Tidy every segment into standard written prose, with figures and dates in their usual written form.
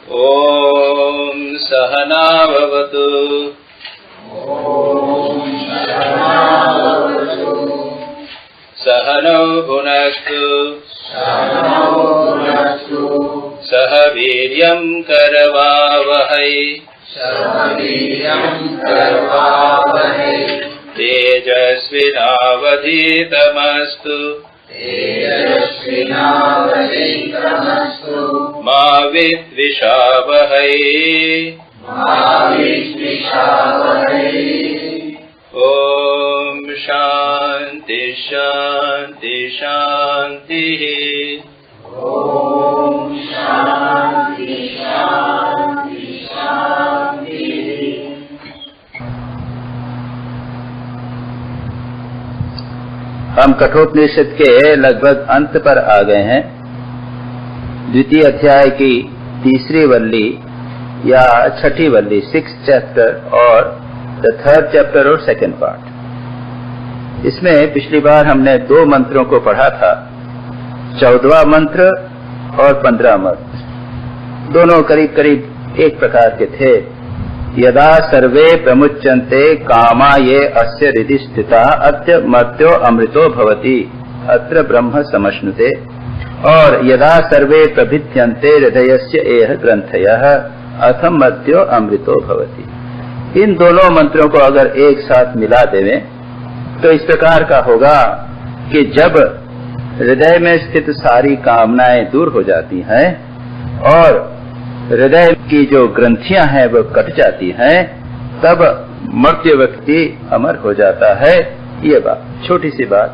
ओम सहना भवतु। सहनौ भुनक्तु। सह वीर्यं करवावहै। तेजस्विनावधीतमस्तु। मा विद्विषावहै। ओम शांति शांति शांति। ओम शांति शांति शांति। हम कठोपनिषद के लगभग अंत पर आ गए हैं। द्वितीय अध्याय की तीसरी वल्ली या छठी वल्ली, 6th चैप्टर, और द 3rd चैप्टर और 2nd पार्ट। इसमें पिछली बार हमने 2 मंत्रों को पढ़ा था, 14वां मंत्र और 15वां मंत्र। दोनों करीब करीब एक प्रकार के थे। यदा सर्वे प्रमुच्यन्ते कामा ये अस्य हृदि स्थिता अत्य मर्त्यो अमृतो भवति अत्र ब्रह्म समश्नुते, और यदा सर्वे प्रभिद्यन्ते हृदयस्य एह ग्रंथयः अथम मर्त्यो अमृतो भवति। इन दोनों मंत्रों को अगर एक साथ मिला देवें तो इस प्रकार का होगा कि जब हृदय में स्थित सारी कामनाएं दूर हो जाती हैं और हृदय की जो ग्रंथियां हैं वो कट जाती हैं, तब मर्त्य व्यक्ति अमर हो जाता है। ये बात छोटी सी बात।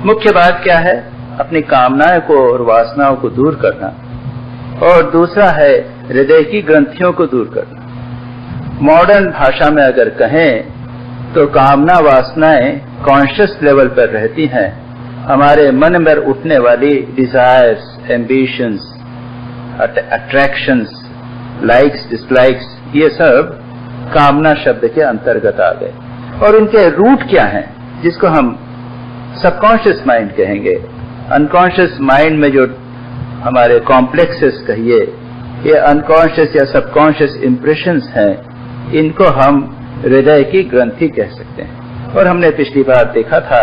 मुख्य बात क्या है? अपनी कामनाएं को और वासनाओं को दूर करना, और दूसरा है हृदय की ग्रंथियों को दूर करना। मॉडर्न भाषा में अगर कहें तो कामना वासनाएं कॉन्शियस लेवल पर रहती हैं। हमारे मन में उठने वाली desires, ambitions, attractions, likes, dislikes, ये सब कामना शब्द के अंतर्गत आ गए। और इनके रूट क्या हैं, जिसको हम सबकॉन्शियस माइंड कहेंगे। अनकॉन्शियस माइंड में जो हमारे कॉम्प्लेक्सेस कहिए, ये अनकॉन्शियस या सबकॉन्शियस इंप्रेशंस हैं, इनको हम हृदय की ग्रंथि कह सकते हैं। और हमने पिछली बार देखा था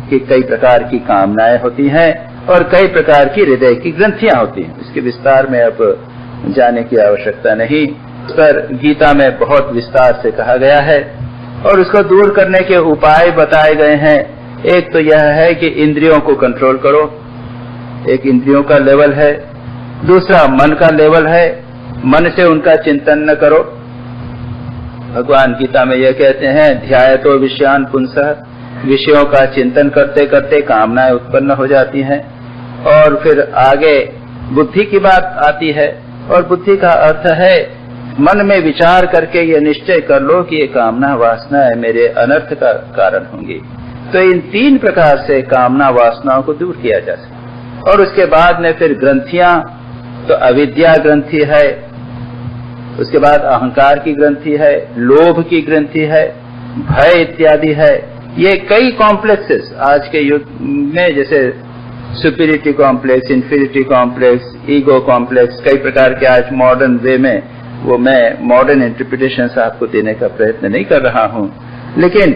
कि कई प्रकार की कामनाएं होती हैं और कई प्रकार की हृदय की ग्रंथियां होती हैं। इसके विस्तार में अब जाने की आवश्यकता नहीं। इस पर गीता में बहुत विस्तार से कहा गया है और उसको दूर करने के उपाय बताए गए हैं। एक तो यह है कि इंद्रियों को कंट्रोल करो, एक इंद्रियों का लेवल है। दूसरा मन का लेवल है, मन से उनका चिंतन न करो। भगवान गीता में यह कहते हैं, ध्यायतो विषयान पुंसः, विषयों का चिंतन करते करते कामनाएं उत्पन्न हो जाती हैं। और फिर आगे बुद्धि की बात आती है, और बुद्धि का अर्थ है मन में विचार करके ये निश्चय कर लो कि ये कामना वासना मेरे अनर्थ का कारण होंगी। तो इन 3 प्रकार से कामना वासनाओं को दूर किया जा सकता। और उसके बाद में फिर ग्रंथियां, तो अविद्या ग्रंथि है, उसके बाद अहंकार की ग्रंथि है, लोभ की ग्रंथि है, भय इत्यादि है। ये कई कॉम्प्लेक्सेस आज के युग में, जैसे superiority complex, inferiority complex, ego complex, कई प्रकार के आज मॉडर्न वे में, वो मैं मॉडर्न इंटरप्रिटेशन आपको देने का प्रयत्न नहीं कर रहा हूं, लेकिन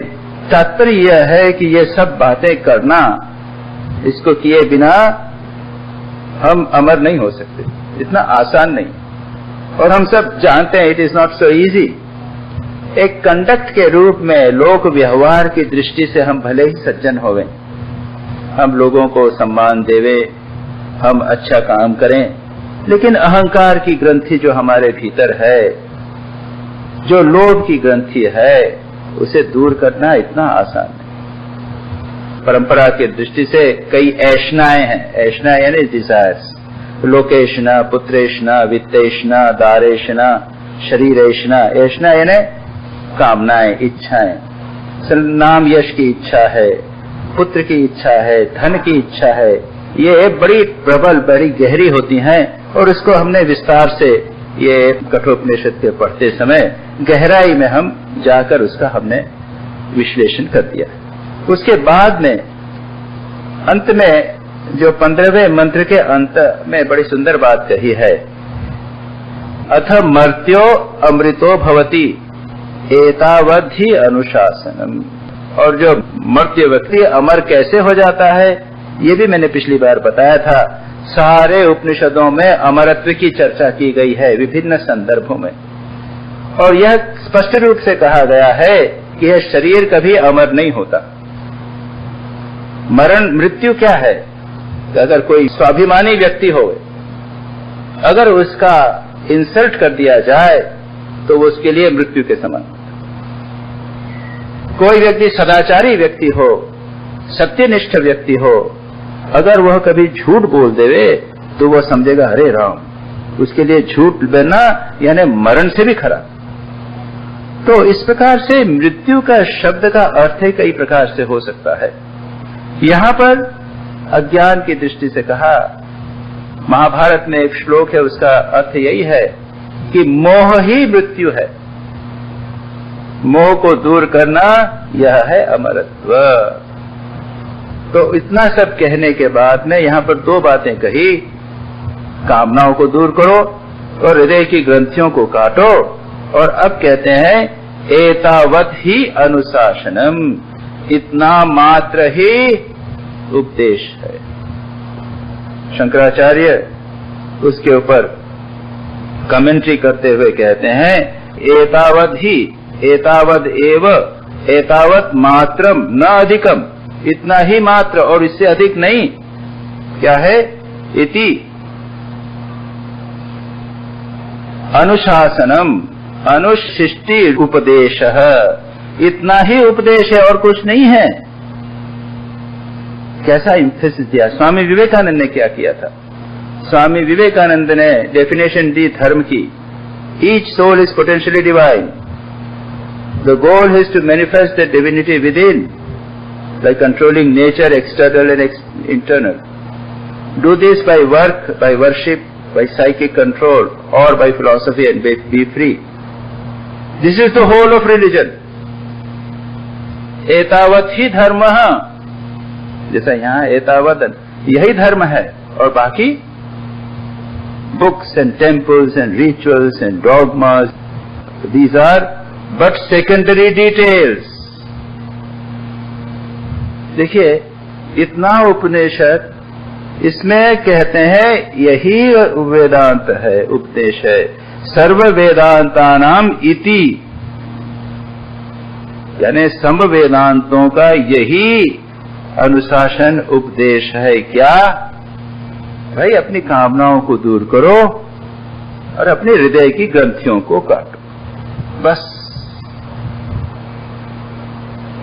तात्पर्य यह है कि ये सब बातें करना, इसको किए बिना हम अमर नहीं हो सकते। इतना आसान नहीं, और हम सब जानते हैं it is not so easy. एक कंडक्ट के रूप में लोक व्यवहार की दृष्टि से हम भले ही सज्जन होवें, हम लोगों को सम्मान देवे, हम अच्छा काम करें, लेकिन अहंकार की ग्रंथि जो हमारे भीतर है, जो लोभ की ग्रंथि है, उसे दूर करना इतना आसान नहीं। परंपरा की दृष्टि से कई ऐषणाएं हैं। ऐषणा यानी डिजायर्स, लोकेशना, पुत्रेशना, वित्तेशना, दारेशना, शरीरेशना। ऐषणा यानी कामनाएं, इच्छाएं। नाम यश की इच्छा है, पुत्र की इच्छा है, धन की इच्छा है। ये बड़ी प्रबल, बड़ी गहरी होती हैं, और उसको हमने विस्तार से ये कठोपनिषद के पढ़ते समय गहराई में हम जाकर उसका हमने विश्लेषण कर दिया। उसके बाद में अंत में जो 15वें मंत्र के अंत में बड़ी सुंदर बात कही है अथ मर्त्यो अमृतो भवति एतावद् ही अनुशासनम। और जो मर्त्य व्यक्ति अमर कैसे हो जाता है, ये भी मैंने पिछली बार बताया था। सारे उपनिषदों में अमरत्व की चर्चा की गई है विभिन्न संदर्भों में, और यह स्पष्ट रूप से कहा गया है कि यह शरीर कभी अमर नहीं होता। मृत्यु क्या है? अगर कोई स्वाभिमानी व्यक्ति हो, अगर उसका इंसल्ट कर दिया जाए तो वो उसके लिए मृत्यु के समान। कोई व्यक्ति सदाचारी व्यक्ति हो, सत्यनिष्ठ व्यक्ति हो, अगर वह कभी झूठ बोल देवे तो वह समझेगा हरे राम, उसके लिए झूठ बोलना यानी मरण से भी खराब। तो इस प्रकार से मृत्यु का शब्द का अर्थ कई प्रकार से हो सकता है। यहां पर अज्ञान की दृष्टि से कहा, महाभारत में एक श्लोक है, उसका अर्थ यही है कि मोह ही मृत्यु है। मोह को दूर करना यह है अमरत्व। तो इतना सब कहने के बाद में यहां पर दो बातें कही, कामनाओं को दूर करो और हृदय की ग्रंथियों को काटो, और अब कहते हैं एतावत् ही अनुशासनम, इतना मात्र ही उपदेश है। शंकराचार्य उसके ऊपर कमेंट्री करते हुए कहते हैं एतावद् ही, एतावद् एव, एतावत् मात्रम न अधिकम, इतना ही मात्र और इससे अधिक नहीं। क्या है? इति अनुशासनम अनुशिष्टि उपदेशः, इतना ही उपदेश है और कुछ नहीं है। कैसा एम्फेसिस दिया। स्वामी विवेकानंद ने क्या किया था? स्वामी विवेकानंद ने डेफिनेशन दी धर्म की, each soul is potentially divine, the goal is to manifest the divinity within by controlling nature external and internal. Do this by work, by worship, by psychic control, or by philosophy, and be free. This is the whole of religion. एतावत् ही धर्म, जैसा यहाँ एतावत्, यही धर्म है, और बाकी books and temples and rituals and dogmas, these are but secondary details. देखिए, इतना उपनिषद, इसमें कहते हैं यही वेदांत है, उपदेश है। सर्व वेदांतानाम इति, यानी सब वेदांतों का यही अनुशासन उपदेश है। क्या भाई? अपनी कामनाओं को दूर करो और अपने हृदय की ग्रंथियों को काटो, बस।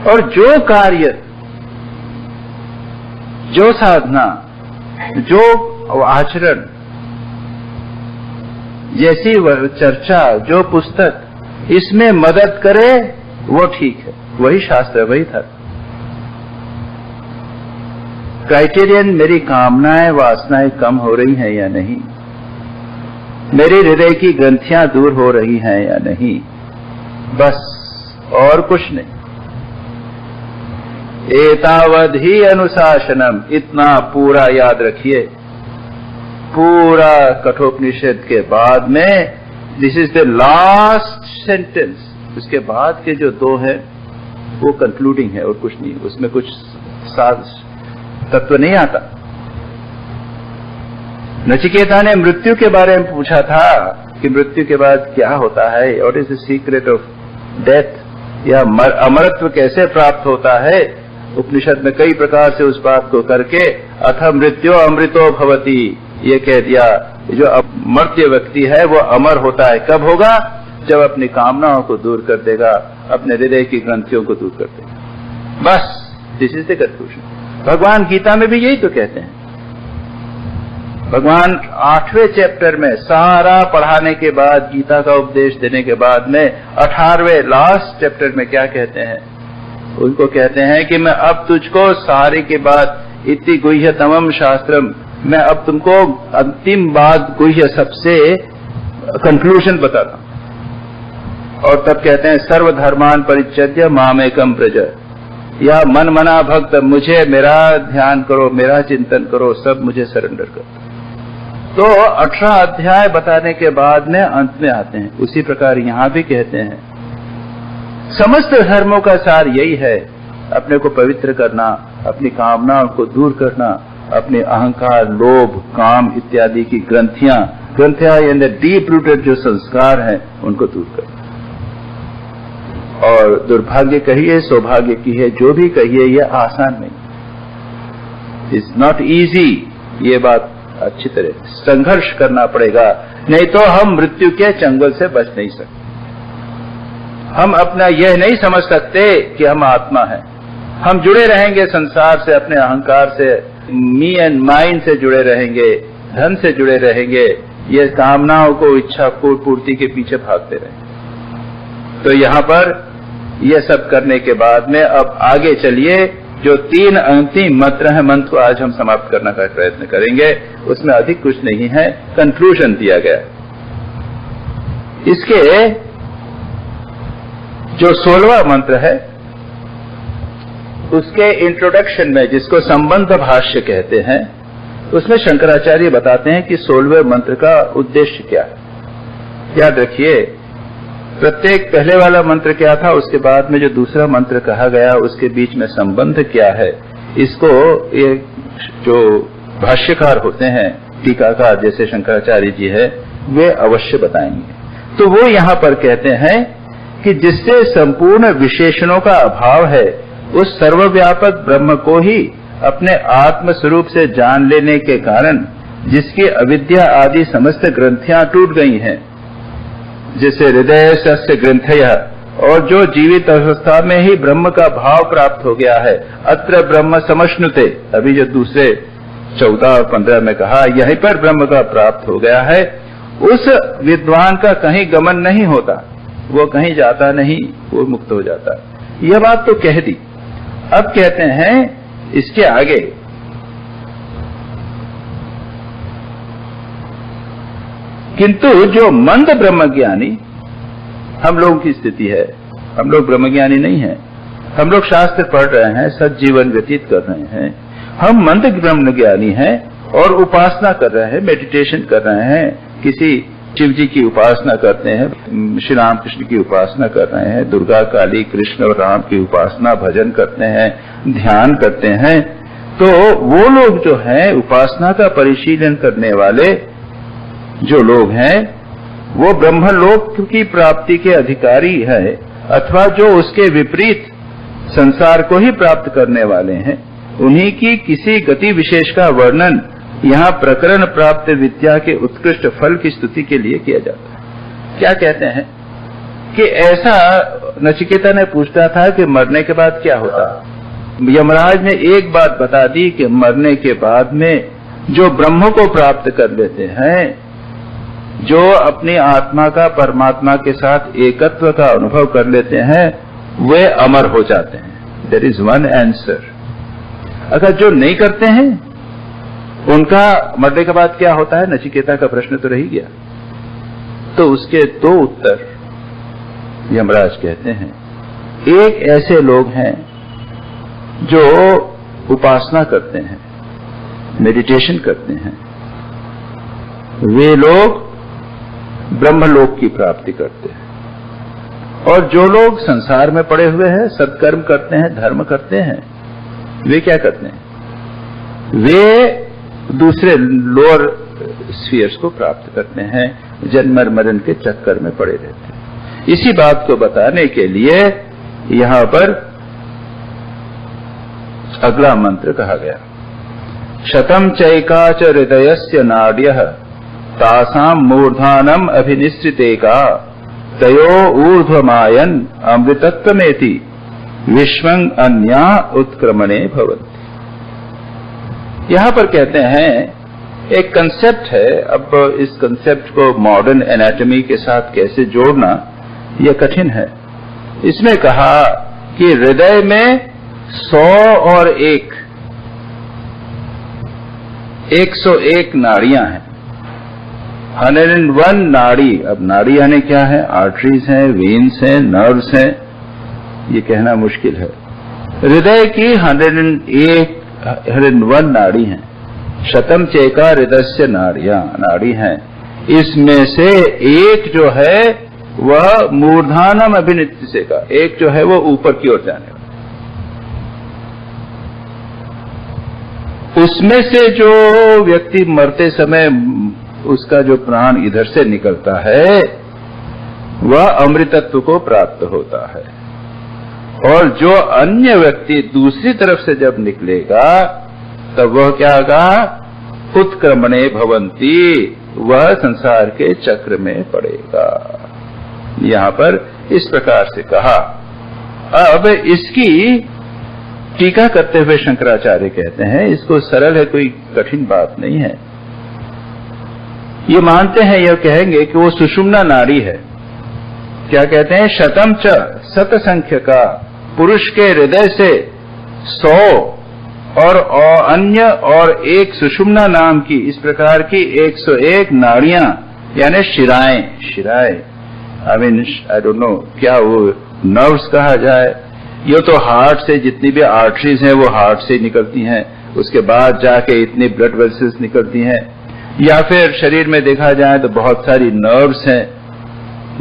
और जो कार्य, जो साधना, जो आचरण, जैसी चर्चा, जो पुस्तक इसमें मदद करे वो ठीक है, वही शास्त्र, वही धर्म। क्राइटेरियन मेरी कामनाएं, वासनाएं कम हो रही हैं या नहीं, मेरी हृदय की ग्रंथियां दूर हो रही हैं या नहीं, बस, और कुछ नहीं। एतावद् ही अनुशासनम, इतना पूरा याद रखिए। पूरा कठोपनिषद के बाद में this is the last sentence, उसके बाद के जो दो हैं वो कंक्लूडिंग है और कुछ नहीं, उसमें कुछ तत्व नहीं आता। नचिकेता ने मृत्यु के बारे में पूछा था कि मृत्यु के बाद क्या होता है, what is the secret of death, या अमरत्व कैसे प्राप्त होता है। उपनिषद में कई प्रकार से उस बात को करके अथ मृत्यो अमृतो भवति, ये कह दिया। जो मर्त्य व्यक्ति है वो अमर होता है, कब होगा? जब अपनी कामनाओं को दूर कर देगा, अपने हृदय की ग्रंथियों को दूर कर देगा, बस। This is the conclusion. भगवान गीता में भी यही तो कहते हैं। भगवान 8वें चैप्टर में सारा पढ़ाने के बाद, गीता का उपदेश देने के बाद में 18वें लास्ट चैप्टर में क्या कहते हैं? उनको कहते हैं कि मैं अब तुझको सारे के बाद इति गुह्यतमम शास्त्रम, मैं अब तुमको अंतिम बात, गुह्य, सबसे कंक्लूजन बताता हूं। और तब कहते हैं सर्वधर्मान परित्यज्य मामेकम व्रज, या मन मना भक्त, मुझे मेरा ध्यान करो, मेरा चिंतन करो, सब मुझे सरेंडर करो। तो 18 अध्याय बताने के बाद में अंत में आते हैं। उसी प्रकार यहां भी कहते हैं समस्त धर्मों का सार यही है, अपने को पवित्र करना, अपनी कामनाओं को दूर करना, अपने अहंकार, लोभ, काम इत्यादि की ग्रंथियां यानी डीप रूटेड जो संस्कार हैं उनको दूर करना। और दुर्भाग्य कहिए, सौभाग्य की है, जो भी कहिए, यह आसान नहीं, इट्स नॉट इजी। ये बात अच्छी तरह संघर्ष करना पड़ेगा, नहीं तो हम मृत्यु के चंगुल से बच नहीं सकते। हम अपना यह नहीं समझ सकते कि हम आत्मा हैं। हम जुड़े रहेंगे संसार से, अपने अहंकार से, मी एंड माइंड से जुड़े रहेंगे, धन से जुड़े रहेंगे, ये कामनाओं को इच्छा पूर्ति के पीछे भागते रहेंगे। तो यहां पर यह सब करने के बाद में अब आगे चलिए, जो 3 अंतिम मंत्र है, मंत्र को आज हम समाप्त करने का प्रयत्न करेंगे। उसमें अधिक कुछ नहीं है, कंक्लूजन दिया गया। इसके जो 16वां मंत्र है, उसके इंट्रोडक्शन में, जिसको संबंध भाष्य कहते हैं, उसमें शंकराचार्य बताते हैं कि 16वें मंत्र का उद्देश्य क्या है। याद रखिए, प्रत्येक पहले वाला मंत्र क्या था, उसके बाद में जो दूसरा मंत्र कहा गया उसके बीच में संबंध क्या है, इसको ये जो भाष्यकार होते हैं, टीकाकार जैसे शंकराचार्य जी है, वे अवश्य बताएंगे। तो वो यहां पर कहते हैं कि जिससे संपूर्ण विशेषणों का अभाव है, उस सर्वव्यापक ब्रह्म को ही अपने आत्म स्वरूप से जान लेने के कारण जिसकी अविद्या आदि समस्त ग्रंथियां टूट गई हैं, जैसे हृदय सस्य ग्रंथय, और जो जीवित अवस्था में ही ब्रह्म का भाव प्राप्त हो गया है, अत्र ब्रह्म समश्नुते, अभी जो दूसरे 14 और 15 में कहा, यहीं पर ब्रह्म का प्राप्त हो गया है, उस विद्वान का कहीं गमन नहीं होता, वो कहीं जाता नहीं, वो मुक्त हो जाता है। यह बात तो कह दी। अब कहते हैं इसके आगे, किंतु जो मंद ब्रह्मज्ञानी, हम लोगों की स्थिति है, हम लोग ब्रह्मज्ञानी नहीं हैं, हम लोग शास्त्र पढ़ रहे हैं, सज्जीवन व्यतीत कर रहे हैं, हम मंद ब्रह्मज्ञानी हैं और उपासना कर रहे हैं, मेडिटेशन कर रहे हैं, किसी शिव जी की उपासना करते हैं, श्री राम कृष्ण की उपासना कर रहे हैं, दुर्गा काली कृष्ण और राम की उपासना, भजन करते हैं, ध्यान करते हैं। तो वो लोग जो हैं, उपासना का परिशीलन करने वाले जो लोग हैं, वो ब्रह्मलोक की प्राप्ति के अधिकारी है, अथवा जो उसके विपरीत संसार को ही प्राप्त करने वाले हैं, उन्हीं की किसी गति विशेष का वर्णन यहां प्रकरण प्राप्त विद्या के उत्कृष्ट फल की स्तुति के लिए किया जाता है। क्या कहते हैं कि ऐसा नचिकेता ने पूछता था कि मरने के बाद क्या होता। यमराज ने एक बात बता दी कि मरने के बाद में जो ब्रह्म को प्राप्त कर लेते हैं, जो अपनी आत्मा का परमात्मा के साथ एकत्व का अनुभव कर लेते हैं, वे अमर हो जाते हैं। There is one answer. अगर जो नहीं करते हैं, उनका मरने के बाद क्या होता है, नचिकेता का प्रश्न तो रह गया। तो उसके 2 उत्तर यमराज कहते हैं। एक ऐसे लोग हैं जो उपासना करते हैं, मेडिटेशन करते हैं, वे लोग ब्रह्मलोक की प्राप्ति करते हैं। और जो लोग संसार में पड़े हुए हैं, सत्कर्म करते हैं, धर्म करते हैं, वे क्या करते हैं, वे दूसरे लोअर स्फीयर्स को प्राप्त करते हैं, जन्म मरण के चक्कर में पड़े रहते हैं। इसी बात को बताने के लिए यहां पर अगला मंत्र कहा गया, शतम चैकाच हृदयस्य नाड्यः तासाम मूर्धानम अभिनिश्चितेका तयो ऊर्ध्वमायन अमृतत्वमेति विश्वं अन्या उत्क्रमणे भवन्ति। यहां पर कहते हैं एक कंसेप्ट है। अब इस कंसेप्ट को मॉडर्न एनाटॉमी के साथ कैसे जोड़ना, यह कठिन है। इसमें कहा कि हृदय में 100 और 101 नाड़ियां हैं, 101 नाड़ी। अब नाड़ी यानी क्या है, आर्टरीज हैं, वेन्स हैं, नर्व्स हैं, ये कहना मुश्किल है। हृदय की 101 नाड़ी हैं। शतम चेका हृदय नाड़ी हैं, इसमें से एक जो है वह मूर्धानम अभिनित्य से का, एक जो है वो ऊपर की ओर जाने वाला। उसमें से जो व्यक्ति मरते समय उसका जो प्राण इधर से निकलता है वह अमृतत्व को प्राप्त होता है, और जो अन्य व्यक्ति दूसरी तरफ से जब निकलेगा तब वह क्या होगा, उत्क्रमणे भवंती, वह संसार के चक्र में पड़ेगा। यहां पर इस प्रकार से कहा। अब इसकी टीका करते हुए शंकराचार्य कहते हैं, इसको सरल है, कोई कठिन बात नहीं है। ये मानते हैं, यह कहेंगे कि वो सुषुम्ना नाड़ी है। क्या कहते हैं, शतम च, शत संख्य का, पुरुष के हृदय से 100 और अन्य और एक सुषुम्ना नाम की, इस प्रकार की 101 नाड़ियां यानी शिराएं, I mean I don't know क्या वो नर्व्स कहा जाए, ये तो हार्ट से जितनी भी आर्टरीज हैं वो हार्ट से निकलती हैं, उसके बाद जाके इतनी ब्लड वेसल्स निकलती हैं, या फिर शरीर में देखा जाए तो बहुत सारी नर्व्स हैं,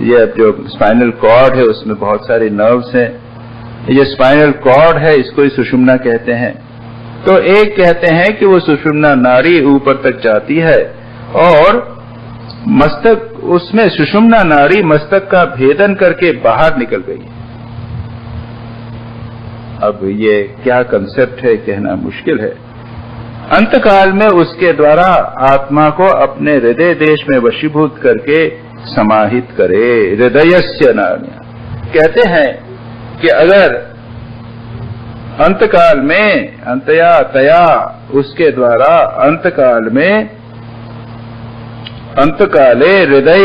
ये जो स्पाइनल कॉर्ड है उसमें बहुत सारी नर्व्स हैं, ये स्पाइनल कॉर्ड है, इसको ही सुषुम्ना कहते हैं। तो एक कहते हैं कि वो सुषुम्ना नाड़ी ऊपर तक जाती है और मस्तक, उसमें सुषुम्ना नाड़ी मस्तक का भेदन करके बाहर निकल गई। अब ये क्या कंसेप्ट है कहना मुश्किल है। अंतकाल में उसके द्वारा आत्मा को अपने हृदय देश में वशीभूत करके समाहित करे। हृदयस्य नाड़ियां कहते हैं कि अगर अंतकाल में अंतया तया उसके द्वारा अंतकाले हृदय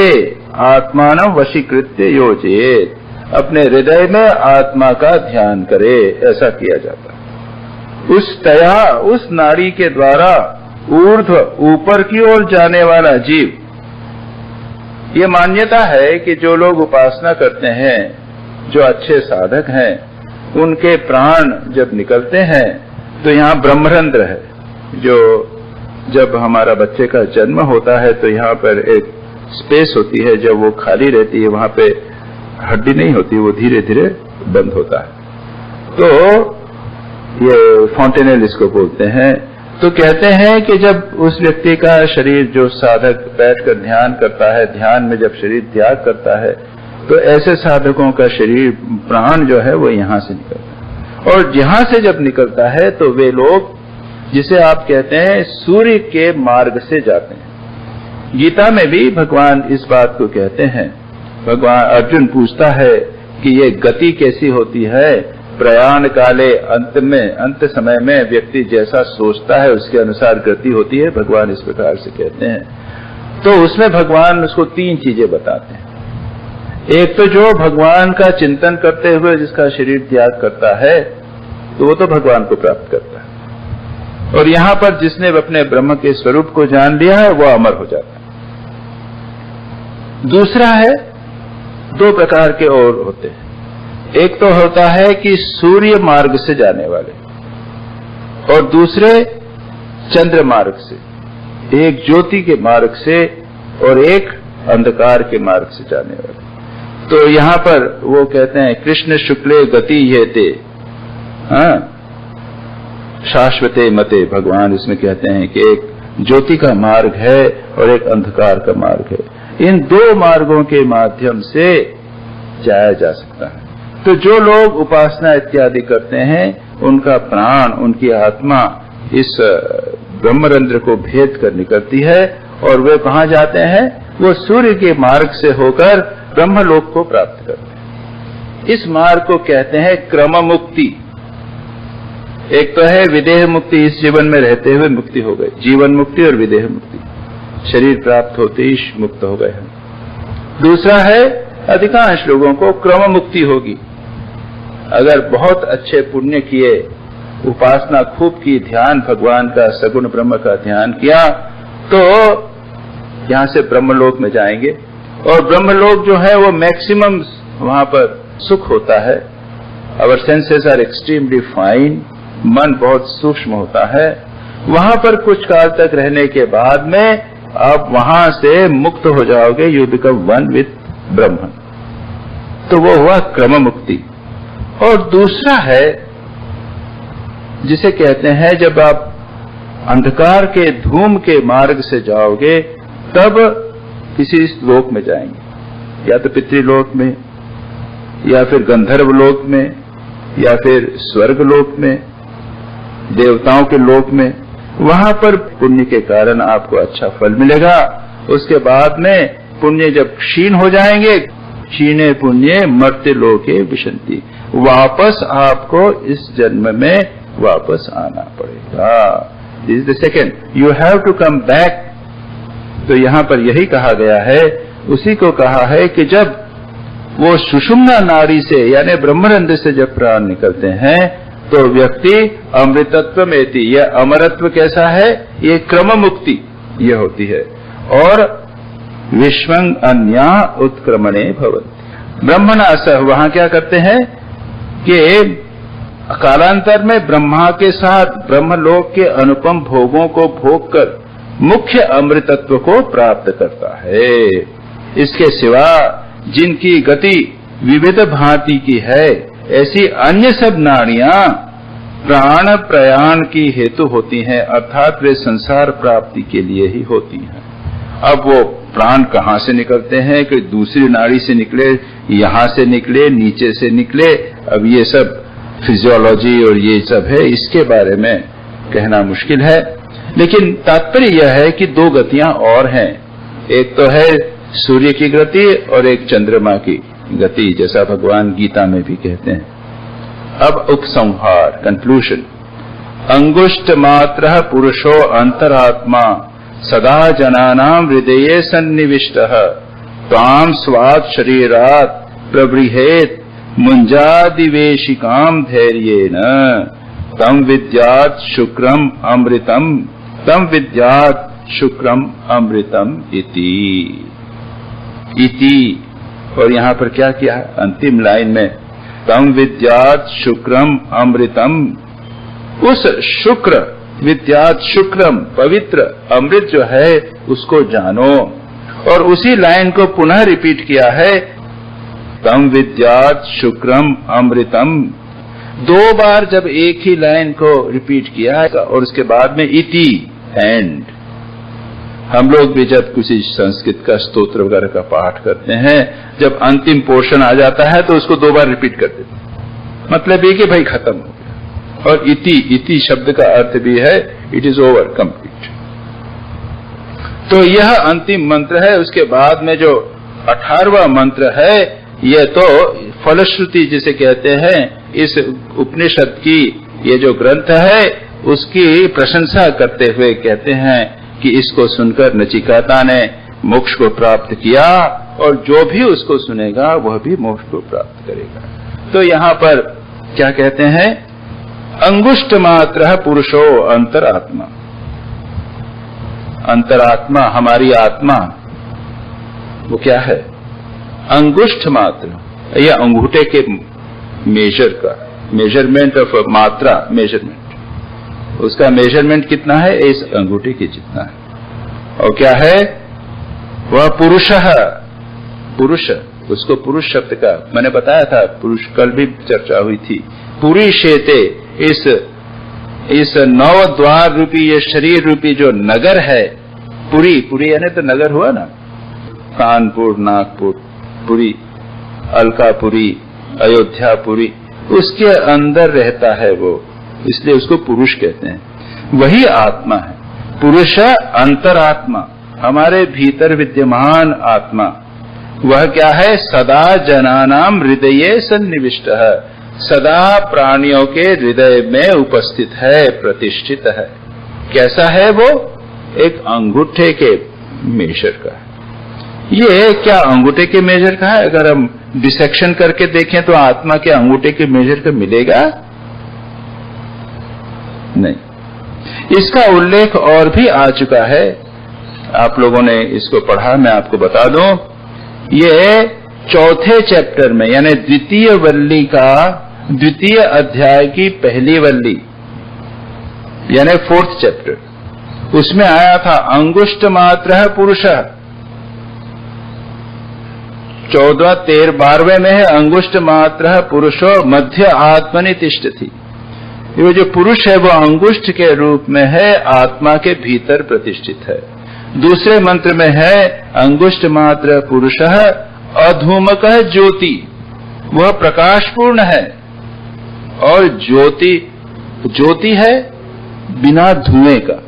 आत्मानं वशीकृत्य योजयेत, अपने हृदय में आत्मा का ध्यान करे, ऐसा किया जाता है। उस तया, उस नाड़ी के द्वारा ऊर्ध्व, ऊपर की ओर जाने वाला जीव, ये मान्यता है कि जो लोग उपासना करते हैं, जो अच्छे साधक हैं, उनके प्राण जब निकलते हैं तो यहाँ ब्रह्मरंध्र है, जो जब हमारा बच्चे का जन्म होता है तो यहाँ पर एक स्पेस होती है, जब वो खाली रहती है वहां पे हड्डी नहीं होती, वो धीरे धीरे बंद होता है। तो ये फॉन्टेनेल इसको बोलते हैं। तो कहते हैं कि जब उस व्यक्ति का शरीर, जो साधक बैठकर ध्यान करता है, ध्यान में जब शरीर त्याग करता है, तो ऐसे साधकों का शरीर, प्राण जो है वो यहां से निकलता है, और यहां से जब निकलता है तो वे लोग, जिसे आप कहते हैं सूर्य के मार्ग से जाते हैं। गीता में भी भगवान इस बात को कहते हैं। भगवान अर्जुन पूछता है कि ये गति कैसी होती है, प्रयाण काले, अंत समय में व्यक्ति जैसा सोचता है उसके अनुसार गति होती है, भगवान इस प्रकार से कहते हैं। तो उसमें भगवान उसको 3 चीजें बताते हैं। एक तो जो भगवान का चिंतन करते हुए जिसका शरीर त्याग करता है तो वो तो भगवान को प्राप्त करता है, और यहां पर जिसने अपने ब्रह्म के स्वरूप को जान लिया है वो अमर हो जाता है। दूसरा है, 2 प्रकार के और होते हैं। एक तो होता है कि सूर्य मार्ग से जाने वाले, और दूसरे चंद्र मार्ग से, एक ज्योति के मार्ग से और एक अंधकार के मार्ग से जाने वाले। तो यहां पर वो कहते हैं कृष्ण शुक्ले गति ये ते, शाश्वते मते, भगवान इसमें कहते हैं कि एक ज्योति का मार्ग है और एक अंधकार का मार्ग है। इन 2 मार्गों के माध्यम से जाया जा सकता है। तो जो लोग उपासना इत्यादि करते हैं, उनका प्राण, उनकी आत्मा इस ब्रह्मरंध्र को भेद कर निकलती है, और वे कहां जाते हैं, वो सूर्य के मार्ग से होकर ब्रह्मलोक को प्राप्त करते हैं। इस मार्ग को कहते हैं क्रम मुक्ति। एक तो है विदेह मुक्ति, इस जीवन में रहते हुए मुक्ति हो गई, जीवन मुक्ति और विदेह मुक्ति, शरीर प्राप्त होते ही मुक्त हो गए हम। दूसरा है, अधिकांश लोगों को क्रम मुक्ति होगी। अगर बहुत अच्छे पुण्य किए, उपासना खूब की, ध्यान भगवान का, सगुण ब्रह्म का ध्यान किया, तो यहां से ब्रह्मलोक में जाएंगे, और ब्रह्मलोक जो है वो मैक्सिमम वहां पर सुख होता है। Our senses are extremely fine, मन बहुत सूक्ष्म होता है, वहां पर कुछ काल तक रहने के बाद में आप वहां से मुक्त हो जाओगे, यू बिकम वन विथ ब्रह्म। तो वो हुआ क्रम मुक्ति। और दूसरा है जिसे कहते हैं जब आप अंधकार के धूम के मार्ग से जाओगे तब किसी लोक में जाएंगे, या तो पितृलोक में, या फिर गंधर्व लोक में, या फिर स्वर्ग लोक में, देवताओं के लोक में। वहां पर पुण्य के कारण आपको अच्छा फल मिलेगा। उसके बाद में पुण्य जब क्षीण हो जाएंगे, क्षीणे पुण्य मर्त्य लोके विशंति, वापस आपको इस जन्म में वापस आना पड़ेगा। This is the second, you have to come back. तो यहां पर यही कहा गया है, उसी को कहा है कि जब वो सुषुम्ना नाड़ी से यानी ब्रह्मरंध्र से जब प्राण निकलते हैं तो व्यक्ति अमृतत्व में थी। यह अमरत्व कैसा है? ये क्रम मुक्ति ये होती है। और विश्वं अन्या उत्क्रमणे भवन्ति ब्रह्मनासः, वहां क्या करते हैं कि कालांतर में ब्रह्मा के साथ ब्रह्मलोक के अनुपम भोगों को भोग कर मुख्य अमृतत्व को प्राप्त करता है। इसके सिवा जिनकी गति विविध भांति की है, ऐसी अन्य सब नाड़ियां प्राण प्रयाण की हेतु होती हैं, अर्थात वे संसार प्राप्ति के लिए ही होती हैं। अब वो प्राण कहां से निकलते हैं, कि दूसरी नाड़ी से निकले, यहां से निकले, नीचे से निकले, अब ये सब फिजियोलॉजी और ये सब है, इसके बारे में कहना मुश्किल है। लेकिन तात्पर्य यह है कि दो गतियां और हैं, एक तो है सूर्य की गति और एक चंद्रमा की गति, जैसा भगवान गीता में भी कहते हैं। अब उपसंहार, कंक्लूजन, अंगुष्ठ मात्र पुरुषो अंतरात्मा सदा जनानां हृदये सन्निविष्टः ताम स्वात् शरीरात् प्रबृहेत् मुंजादिवेशिकां धैर्येण तम विद्यात् शुक्रम अमृतम, तम विद्यात् शुक्रम अमृतम इति। और यहां पर क्या किया है अंतिम लाइन में, तम विद्यात् शुक्रम अमृतम, उस शुक्र विद्यात् शुक्रम पवित्र अमृत जो है उसको जानो। और उसी लाइन को पुनः रिपीट किया है, तम विद्यात् शुक्रम अमृतम। दो बार जब एक ही लाइन को रिपीट किया है और उसके बाद में इति, एंड। हम लोग भी जब किसी संस्कृत का स्तोत्र वगैरह का पाठ करते हैं, जब अंतिम पोर्शन आ जाता है तो उसको दो बार रिपीट कर देते हैं, मतलब ये कि भाई खत्म हो गया। और इति शब्द का अर्थ भी है इट इज ओवर, कंप्लीट। तो यह अंतिम मंत्र है। उसके बाद में जो 18वां मंत्र है, यह तो फलश्रुति जिसे कहते हैं, इस उपनिषद की ये जो ग्रंथ है उसकी प्रशंसा करते हुए कहते हैं कि इसको सुनकर नचिकेता ने मोक्ष को प्राप्त किया और जो भी उसको सुनेगा वह भी मोक्ष को प्राप्त करेगा। तो यहां पर क्या कहते हैं, अंगुष्ठ मात्र पुरुषो अंतरात्मा। अंतरात्मा हमारी आत्मा वो क्या है, अंगुष्ठ मात्र, यह अंगूठे के मेजर का, मेजरमेंट ऑफ मात्रा, मेजरमेंट, उसका मेजरमेंट कितना है, इस अंगूठे के जितना है। और क्या है वह पुरुष है, पुरुष, उसको पुरुष शब्द का मैंने बताया था, पुरुष कल भी चर्चा हुई थी। पुरी शेते, इस नव द्वार रूपी ये शरीर रूपी जो नगर है, पुरी, पुरी यानी तो नगर हुआ ना, कानपुर, नागपुर, पुरी, अलकापुरी, अयोध्यापुरी, उसके अंदर रहता है वो, इसलिए उसको पुरुष कहते हैं। वही आत्मा है, पुरुष अंतरात्मा, हमारे भीतर विद्यमान आत्मा। वह क्या है, सदा जनानाम हृदये सन्निविष्ट है, सदा प्राणियों के हृदय में उपस्थित है, प्रतिष्ठित है। कैसा है वो, एक अंगूठे के मेजर का। ये क्या अंगूठे के मेजर का है? अगर हम डिसेक्शन करके देखें तो आत्मा के अंगूठे के मेजर का मिलेगा नहीं। इसका उल्लेख और भी आ चुका है, आप लोगों ने इसको पढ़ा, मैं आपको बता दूं। ये चौथे चैप्टर में यानी द्वितीय वल्ली का, द्वितीय अध्याय की पहली वल्ली, यानी 4th चैप्टर, उसमें आया था अंगुष्ठ मात्र पुरुष। 14, 13, 12वें में है अंगुष्ठ मात्र पुरुषो मध्य आत्मनि तिष्ठति। ये जो पुरुष है वो अंगुष्ठ के रूप में है, आत्मा के भीतर प्रतिष्ठित है। दूसरे मंत्र में है अंगुष्ठ मात्र पुरुष अधूमक ज्योति, वह प्रकाशपूर्ण है। और ज्योति है बिना धुएं का,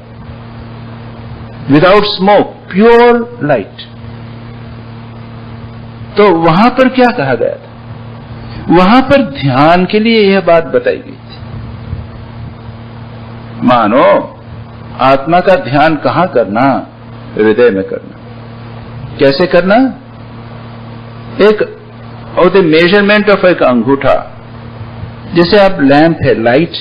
विदाउट स्मोक, प्योर लाइट। तो वहां पर क्या कहा गया था? वहां पर ध्यान के लिए यह बात बताई गई थी। मानो आत्मा का ध्यान कहां करना? हृदय में करना। कैसे करना? एक और द मेजरमेंट ऑफ एक अंगूठा, जैसे आप लैंप है, लाइट,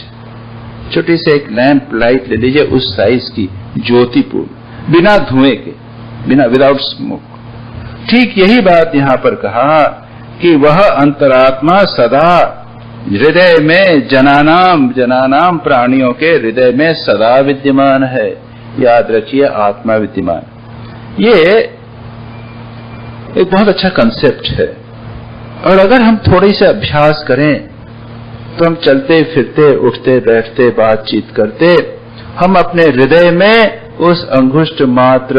छोटी से एक लैंप लाइट ले लीजिए, उस साइज की ज्योतिपूर्ण, बिना धुएं के, बिना विदाउट स्मोक। ठीक यही बात यहां पर कहा कि वह अंतरात्मा सदा हृदय में जनानाम प्राणियों के हृदय में सदा विद्यमान है। याद रखिए, आत्मा विद्यमान। ये एक बहुत अच्छा कंसेप्ट है। और अगर हम थोड़ी सा अभ्यास करें तो हम चलते फिरते, उठते बैठते, बातचीत करते, हम अपने हृदय में उस अंगुष्ठ मात्र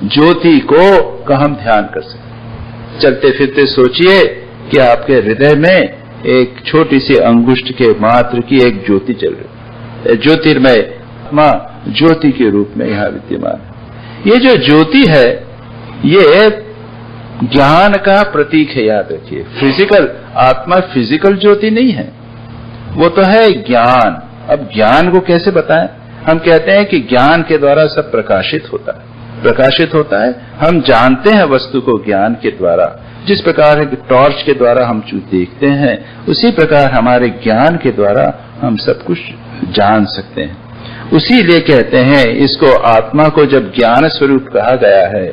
ज्योति का हम ध्यान कर सकते। चलते फिरते सोचिए कि आपके हृदय में एक छोटी सी अंगुष्ठ के मात्र की एक ज्योति चल रही है। ज्योतिर्मय आत्मा ज्योति के रूप में यहां विद्यमान है। ये जो ज्योति है ये ज्ञान का प्रतीक है। याद रखिए, फिजिकल आत्मा फिजिकल ज्योति नहीं है, वो तो है ज्ञान। अब ज्ञान को कैसे बताएं? हम कहते हैं कि ज्ञान के द्वारा सब प्रकाशित होता है। हम जानते हैं वस्तु को ज्ञान के द्वारा। जिस प्रकार टॉर्च के द्वारा हम देखते हैं, उसी प्रकार हमारे ज्ञान के द्वारा हम सब कुछ जान सकते हैं। उसीलिए कहते हैं इसको, आत्मा को जब ज्ञान स्वरूप कहा गया है,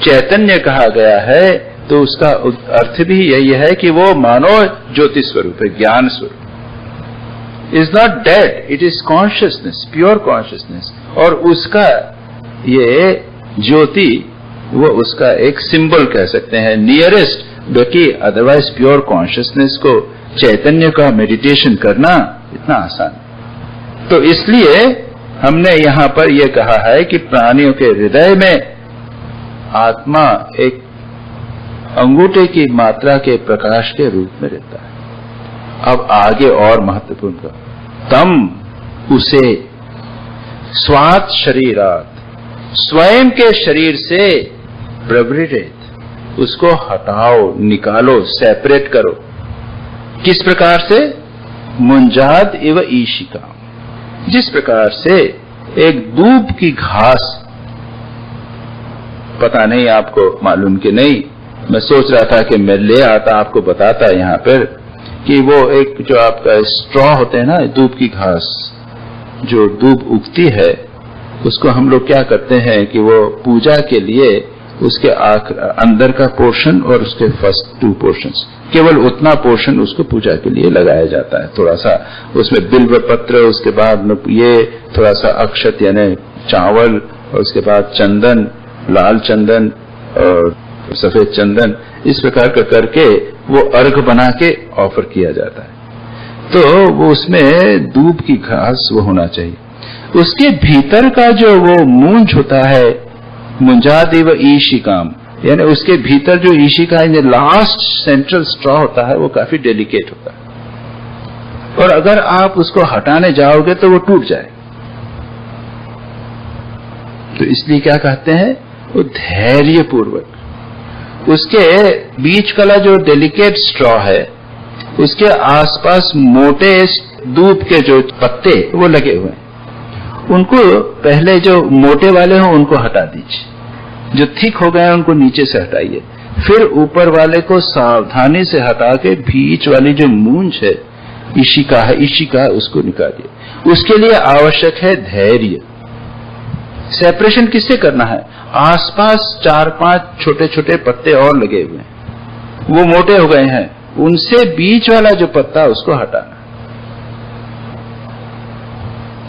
चैतन्य कहा गया है, तो उसका अर्थ भी यही है कि वो मानो ज्योति स्वरूप है, ज्ञान स्वरूप। Is not dead, it is consciousness, pure consciousness. और उसका ये ज्योति, वो उसका एक सिंबल कह सकते हैं, नियरेस्ट। बाकी अदरवाइज प्योर कॉन्शियसनेस को, चैतन्य का मेडिटेशन करना इतना आसान। तो इसलिए हमने यहां पर यह कहा है कि प्राणियों के हृदय में आत्मा एक अंगूठे की मात्रा के प्रकाश के रूप में रहता है। अब आगे और महत्वपूर्ण का, तम उसे स्वात् शरीरात, स्वयं के शरीर से प्रवृत्त, उसको हटाओ, निकालो, सेपरेट करो। किस प्रकार से? मुंजाद इव ईशिका, जिस प्रकार से एक दूब की घास, पता नहीं आपको मालूम कि नहीं, मैं सोच रहा था कि मैं ले आता, आपको बताता यहां पर कि वो एक जो आपका स्ट्रॉ होते हैं ना, दूब की घास, जो दूब उगती है, उसको हम लोग क्या करते हैं कि वो पूजा के लिए उसके अंदर का पोर्शन और उसके फर्स्ट 2 पोर्शंस, केवल उतना पोर्शन उसको पूजा के लिए लगाया जाता है। थोड़ा सा उसमें बिल्व पत्र, उसके बाद ये थोड़ा सा अक्षत यानी चावल, और उसके बाद चंदन, लाल चंदन और सफेद चंदन, इस प्रकार का करके वो अर्घ बना के ऑफर किया जाता है। तो वो उसमें दूब की घास वो होना चाहिए। उसके भीतर का जो वो मूंज होता है, मुंजादिव ईशिकाम, यानी उसके भीतर जो ईशिका है, लास्ट सेंट्रल स्ट्रॉ होता है, वो काफी डेलिकेट होता है। और अगर आप उसको हटाने जाओगे तो वो टूट जाए। तो इसलिए क्या कहते हैं, वो धैर्य पूर्वक उसके बीच का जो डेलिकेट स्ट्रॉ है, उसके आसपास मोटे दूब के जो पत्ते वो लगे हुए हैं, उनको पहले जो मोटे वाले हों उनको हटा दीजिए, जो थिक हो गए हैं उनको नीचे से हटाइए, फिर ऊपर वाले को सावधानी से हटा के बीच वाली जो मूंछ है, ईशिका उसको निकालिए। उसके लिए आवश्यक है धैर्य। सेपरेशन किससे करना है? आसपास 4-5 छोटे छोटे पत्ते और लगे हुए हैं, वो मोटे हो गए हैं, उनसे बीच वाला जो पत्ता उसको हटाना।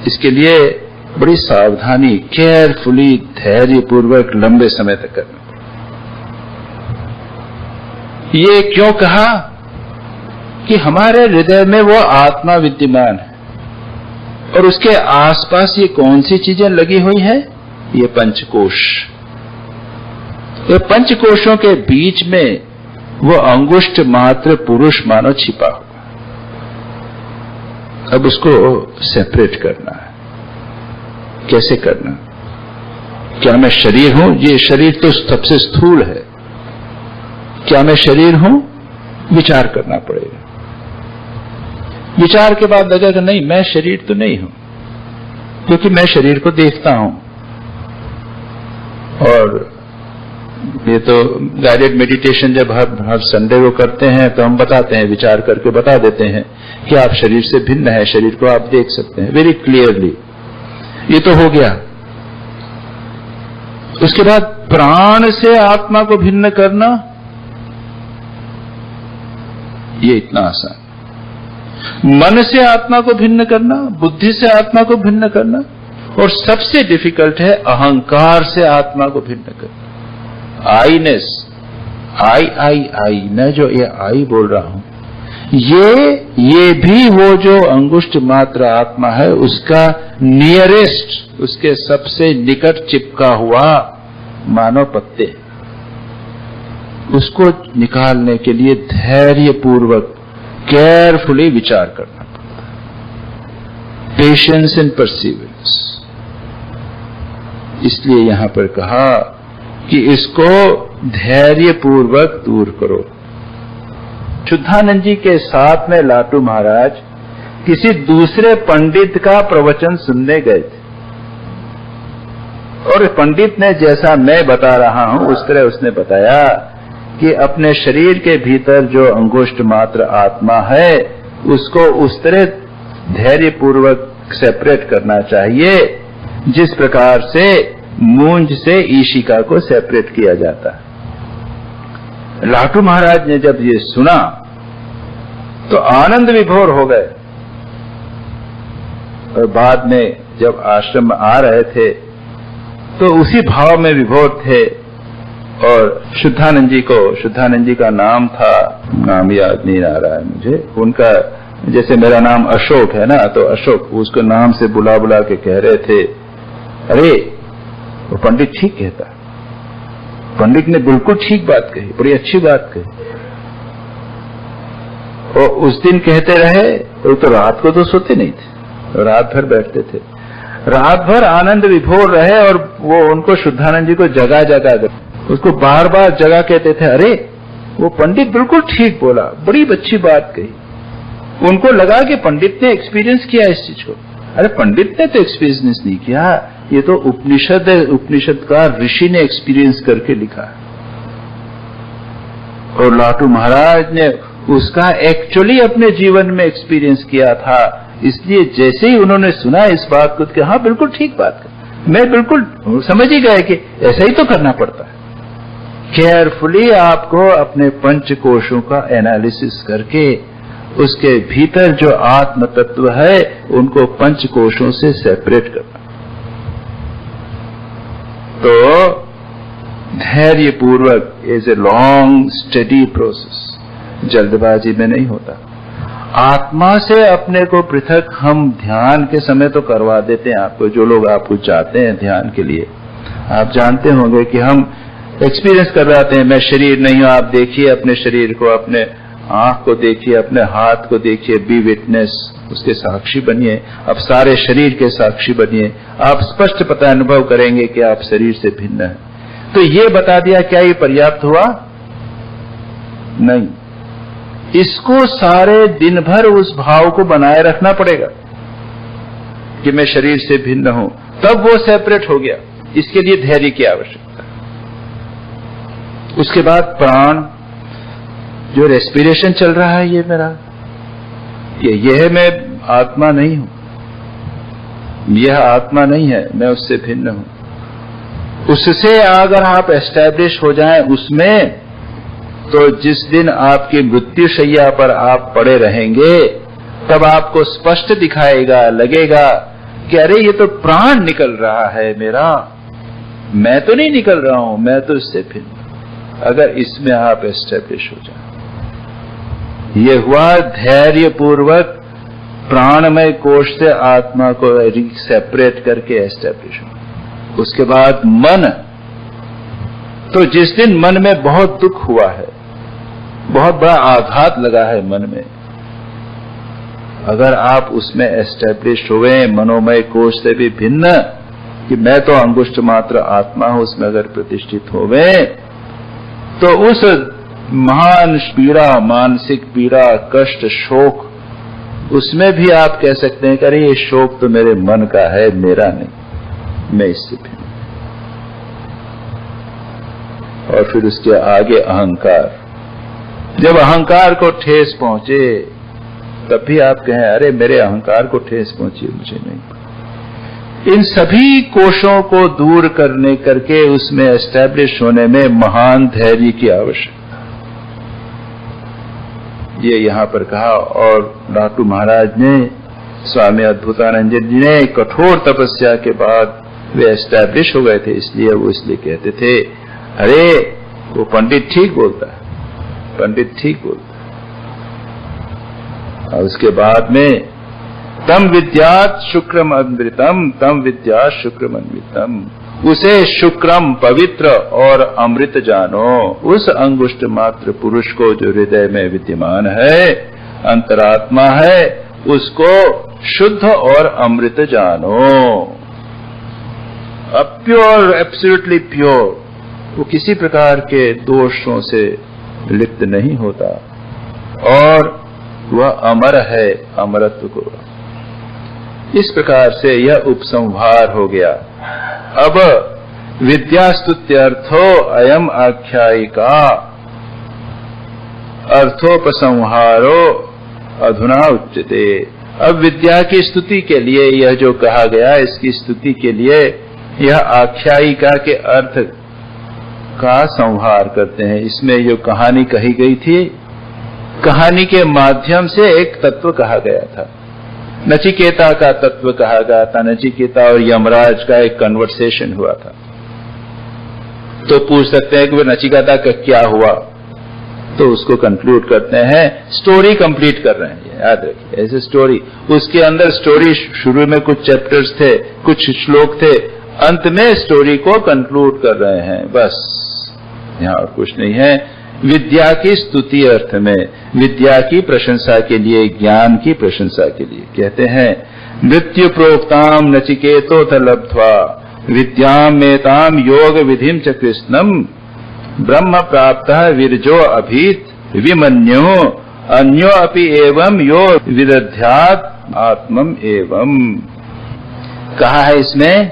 इसके लिए बड़ी सावधानी, केयरफुली, धैर्यपूर्वक लंबे समय तक करना। ये क्यों कहा कि हमारे हृदय में वो आत्मा विद्यमान है और उसके आसपास ये कौन सी चीजें लगी हुई हैं? ये पंचकोश। ये पंचकोशों के बीच में वो अंगुष्ठ मात्र पुरुष मानव छिपा हुआ। अब उसको सेपरेट करना है। कैसे करना? क्या मैं शरीर हूं? ये शरीर तो सबसे स्थूल है। क्या मैं शरीर हूं? विचार करना पड़ेगा। विचार के बाद लगेगा नहीं, मैं शरीर तो नहीं हूं, क्योंकि मैं शरीर को देखता हूं। और ये तो गाइडेड मेडिटेशन जब हर संडे को करते हैं तो हम बताते हैं, विचार करके बता देते हैं कि आप शरीर से भिन्न है, शरीर को आप देख सकते हैं वेरी क्लियरली। ये तो हो गया। उसके बाद प्राण से आत्मा को भिन्न करना, ये इतना आसान। मन से आत्मा को भिन्न करना, बुद्धि से आत्मा को भिन्न करना, और सबसे डिफिकल्ट है अहंकार से आत्मा को भिन्न करना। आईनेस, आई, मैं जो ये आई बोल रहा हूं, ये भी वो जो अंगुष्ठ मात्र आत्मा है उसका नियरेस्ट, उसके सबसे निकट चिपका हुआ मानव पत्ते, उसको निकालने के लिए धैर्यपूर्वक केयरफुली विचार करना पड़ता है। Patience and perseverance. इसलिए यहां पर कहा कि इसको धैर्यपूर्वक दूर करो। शुद्धानंद जी के साथ में लाटू महाराज किसी दूसरे पंडित का प्रवचन सुनने गए थे, और पंडित ने जैसा मैं बता रहा हूं उस तरह उसने बताया कि अपने शरीर के भीतर जो अंगुष्ठ मात्र आत्मा है उसको उस तरह धैर्यपूर्वक सेपरेट करना चाहिए जिस प्रकार से मूंज से ईशिका को सेपरेट किया जाता है। लाटू महाराज ने जब ये सुना तो आनंद विभोर हो गए, और बाद में जब आश्रम में आ रहे थे तो उसी भाव में विभोर थे। और शुद्धानंद जी का नाम था, नाम याद नहीं आ रहा है मुझे उनका, जैसे मेरा नाम अशोक है ना, तो अशोक उसको नाम से बुला बुला के कह रहे थे, अरे वो पंडित ठीक कहता, पंडित ने बिल्कुल ठीक बात कही, बड़ी अच्छी बात कही। और उस दिन कहते रहे, वो तो रात को तो सोते नहीं थे, रात भर बैठते थे, रात भर आनंद विभोर रहे। और वो उनको शुद्धानंद जी को जगा उसको बार बार जगा कहते थे, अरे वो पंडित बिल्कुल ठीक बोला, बड़ी अच्छी बात कही। उनको लगा कि पंडित ने एक्सपीरियंस किया इस चीज को। अरे पंडित ने तो एक्सपीरियंस नहीं किया, ये तो उपनिषद है, उपनिषद का ऋषि ने एक्सपीरियंस करके लिखा है। और लाटू महाराज ने उसका एक्चुअली अपने जीवन में एक्सपीरियंस किया था, इसलिए जैसे ही उन्होंने सुना इस बात को कि हाँ बिल्कुल ठीक बात है, मैं बिल्कुल समझ ही गए कि ऐसा ही तो करना पड़ता है। केयरफुली आपको अपने पंच कोशों का एनालिसिस करके उसके भीतर जो आत्म तत्व है उनको पंच कोशों से सेपरेट करना। तो धैर्यपूर्वक is a long study process, जल्दबाजी में नहीं होता। आत्मा से अपने को पृथक हम ध्यान के समय तो करवा देते हैं आपको, जो लोग आपको चाहते हैं ध्यान के लिए। आप जानते होंगे कि हम एक्सपीरियंस कर रहे हैं, मैं शरीर नहीं हूं, आप देखिए अपने शरीर को, अपने आंख को देखिए, अपने हाथ को देखिए, बी विटनेस, उसके साक्षी बनिए। अब सारे शरीर के साक्षी बनिए, आप स्पष्ट पता अनुभव करेंगे कि आप शरीर से भिन्न हैं। तो ये बता दिया, क्या ये पर्याप्त हुआ? नहीं, इसको सारे दिन भर उस भाव को बनाए रखना पड़ेगा कि मैं शरीर से भिन्न हूं, तब वो सेपरेट हो गया। इसके लिए धैर्य की आवश्यकता। उसके बाद प्राण, जो रेस्पिरेशन चल रहा है, ये मेरा, यह मैं आत्मा नहीं हूं, यह आत्मा नहीं है, मैं उससे भिन्न हूं। उससे अगर आप एस्टैब्लिश हो जाएं उसमें, तो जिस दिन आपकी मृत्यु शैया पर आप पड़े रहेंगे तब आपको स्पष्ट दिखाएगा, लगेगा कि अरे ये तो प्राण निकल रहा है मेरा, मैं तो नहीं निकल रहा हूं, मैं तो इससे भिन्न। अगर इसमें आप एस्टेब्लिश हो जाए, ये हुआ धैर्य पूर्वक प्राणमय कोश से आत्मा को सेपरेट करके एस्टेब्लिश हो। उसके बाद मन, तो जिस दिन मन में बहुत दुख हुआ है, बहुत बड़ा आघात लगा है मन में, अगर आप उसमें एस्टेब्लिश हुए मनोमय कोश से भी भिन्न कि मैं तो अंगुष्ठ मात्र आत्मा हूं, उसमें अगर प्रतिष्ठित होवे, तो उस महान पीड़ा, मानसिक पीड़ा, कष्ट, शोक, उसमें भी आप कह सकते हैं कि अरे ये शोक तो मेरे मन का है, मेरा नहीं, मैं इससे भिन्न। और फिर उसके आगे अहंकार, जब अहंकार को ठेस पहुंचे तब भी आप कहें अरे मेरे अहंकार को ठेस पहुंची, मुझे नहीं। इन सभी कोशों को दूर करने करके उसमें एस्टैब्लिश होने में महान धैर्य की आवश्यकता, ये यहां पर कहा। और डाकू महाराज ने, स्वामी अद्भुतानंद जी ने कठोर तपस्या के बाद वे एस्टैब्लिश हो गए थे, इसलिए वो इसलिए कहते थे अरे वो पंडित ठीक बोलता है, पंडित ठीक बोलता है। और उसके बाद में तम विद्यात शुक्रम अमृतम, तम विद्यात शुक्रम अमृतम, उसे शुक्रम पवित्र और अमृत जानो। उस अंगुष्ठ मात्र पुरुष को जो हृदय में विद्यमान है, अंतरात्मा है, उसको शुद्ध और अमृत जानो। प्योर, एब्सोल्युटली प्योर, वो किसी प्रकार के दोषों से लिप्त नहीं होता और वह अमर है, अमरत्व को। इस प्रकार से यह उपसंहार हो गया। अब विद्यास्तुत्यर्थो अयम आख्यायिका अर्थोपसंहारो अधुना उच्यते। अब विद्या की स्तुति के लिए यह जो कहा गया, इसकी स्तुति के लिए यह आख्यायिका के अर्थ का संहार करते हैं। इसमें जो कहानी कही गई थी, कहानी के माध्यम से एक तत्व कहा गया था, नचिकेता का तत्व कहा गया था। नचिकेता और यमराज का एक कन्वर्सेशन हुआ था। तो पूछ सकते हैं कि वो नचिकेता का क्या हुआ, तो उसको कंक्लूड करते हैं, स्टोरी कंप्लीट कर रहे हैं, याद रखिए ऐसे स्टोरी। उसके अंदर स्टोरी, शुरू में कुछ चैप्टर्स थे, कुछ श्लोक थे, अंत में स्टोरी को कंक्लूड कर रहे हैं, बस यहां और कुछ नहीं है। विद्या की स्तुति अर्थ में, विद्या की प्रशंसा के लिए, ज्ञान की प्रशंसा के लिए कहते हैं, मृत्यु प्रोक्ताम नचिकेतो लब्ध्वा विद्याम मेताम योग विधिम च कृष्णम ब्रह्म प्राप्त विरजो अभीत विमन्यो अन्यो अपि एवं यो विदध्यात् आत्मम एवं। कहा है इसमें,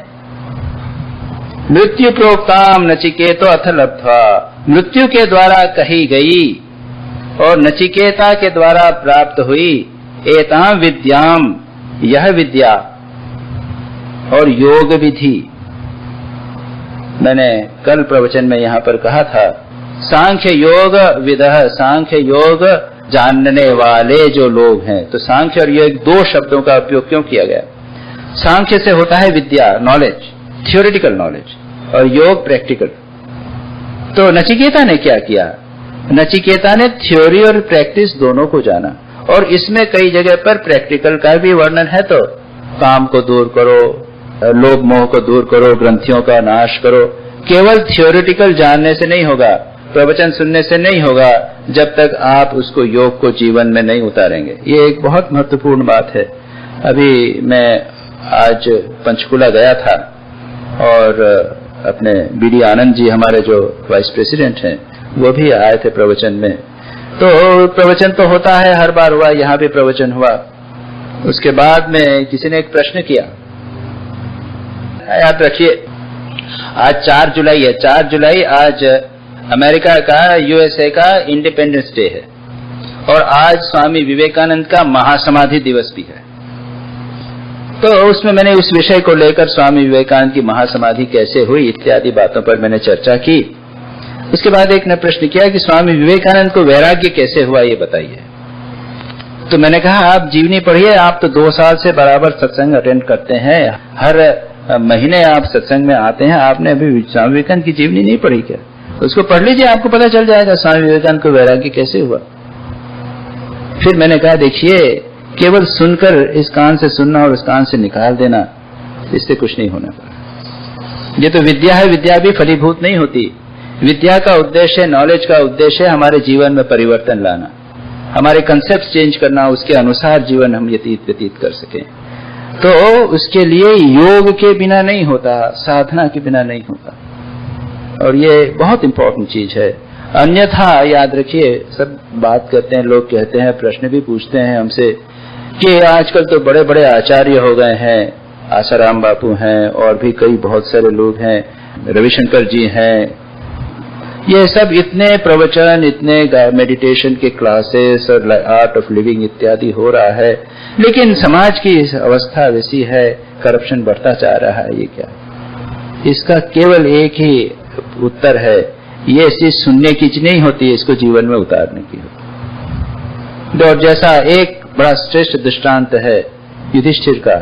मृत्यु प्रोक्ताम नचिकेतो अथ लब्ध्वा, मृत्यु के द्वारा कही गई और नचिकेता के द्वारा प्राप्त हुई, एताम विद्याम, यह विद्या और योग विधि। मैंने कल प्रवचन में यहां पर कहा था, सांख्य योग विदः, सांख्य योग जानने वाले जो लोग हैं। तो सांख्य और योग दो शब्दों का उपयोग क्यों किया गया? सांख्य से होता है विद्या, नॉलेज, थियोरिटिकल नॉलेज, और योग प्रैक्टिकल। तो नचिकेता ने क्या किया? नचिकेता ने थ्योरी और प्रैक्टिस दोनों को जाना, और इसमें कई जगह पर प्रैक्टिकल का भी वर्णन है। तो काम को दूर करो, लोभ मोह को दूर करो, ग्रंथियों का नाश करो। केवल थियोरिटिकल जानने से नहीं होगा, प्रवचन सुनने से नहीं होगा, जब तक आप उसको योग को जीवन में नहीं उतारेंगे। ये एक बहुत महत्वपूर्ण बात है। अभी मैं आज पंचकुला गया था और अपने बीडी आनंद जी, हमारे जो वाइस प्रेसिडेंट हैं, वो भी आए थे प्रवचन में। तो प्रवचन तो होता है, हर बार हुआ, यहाँ भी प्रवचन हुआ। उसके बाद में किसी ने एक प्रश्न किया, याद रखिए आज 4 जुलाई है, 4 जुलाई आज अमेरिका का, यूएसए का इंडिपेंडेंस डे है, और आज स्वामी विवेकानंद का महासमाधि दिवस भी है। तो उसमें मैंने उस विषय को लेकर स्वामी विवेकानंद की महासमाधि कैसे हुई इत्यादि बातों पर मैंने चर्चा की। उसके बाद एक ने प्रश्न किया कि स्वामी विवेकानंद को वैराग्य कैसे हुआ, ये बताइए। तो मैंने कहा आप जीवनी पढ़िए, आप तो 2 साल से बराबर सत्संग अटेंड करते हैं, हर महीने आप सत्संग में आते हैं, आपने अभी स्वामी विवेकानंद की जीवनी नहीं पढ़ी क्या? उसको पढ़ लीजिए, आपको पता चल जाएगा स्वामी विवेकानंद को वैराग्य कैसे हुआ। फिर मैंने कहा देखिए, केवल सुनकर इस कान से सुनना और उस कान से निकाल देना, इससे कुछ नहीं होने वाला। ये तो विद्या है, विद्या भी फलीभूत नहीं होती। विद्या का उद्देश्य, नॉलेज का उद्देश्य हमारे जीवन में परिवर्तन लाना, हमारे कंसेप्ट चेंज करना, उसके अनुसार जीवन हम व्यतीत कर सकें। तो उसके लिए योग के बिना नहीं होता, साधना के बिना नहीं होता, और ये बहुत इंपॉर्टेंट चीज है। अन्यथा याद रखिए, सब बात करते हैं, लोग कहते हैं, प्रश्न भी पूछते हैं हमसे कि आजकल तो बड़े बड़े आचार्य हो गए हैं, आसाराम बापू हैं और भी कई बहुत सारे लोग हैं, रविशंकर जी हैं, ये सब इतने प्रवचन, इतने मेडिटेशन के क्लासेस और आर्ट ऑफ लिविंग इत्यादि हो रहा है, लेकिन समाज की अवस्था वैसी है, करप्शन बढ़ता जा रहा है, ये क्या? इसका केवल एक ही उत्तर है, ये चीज सुनने की चीज नहीं होती, इसको जीवन में उतारने की होती। और जैसा एक बड़ा श्रेष्ठ दृष्टांत है युधिष्ठिर का,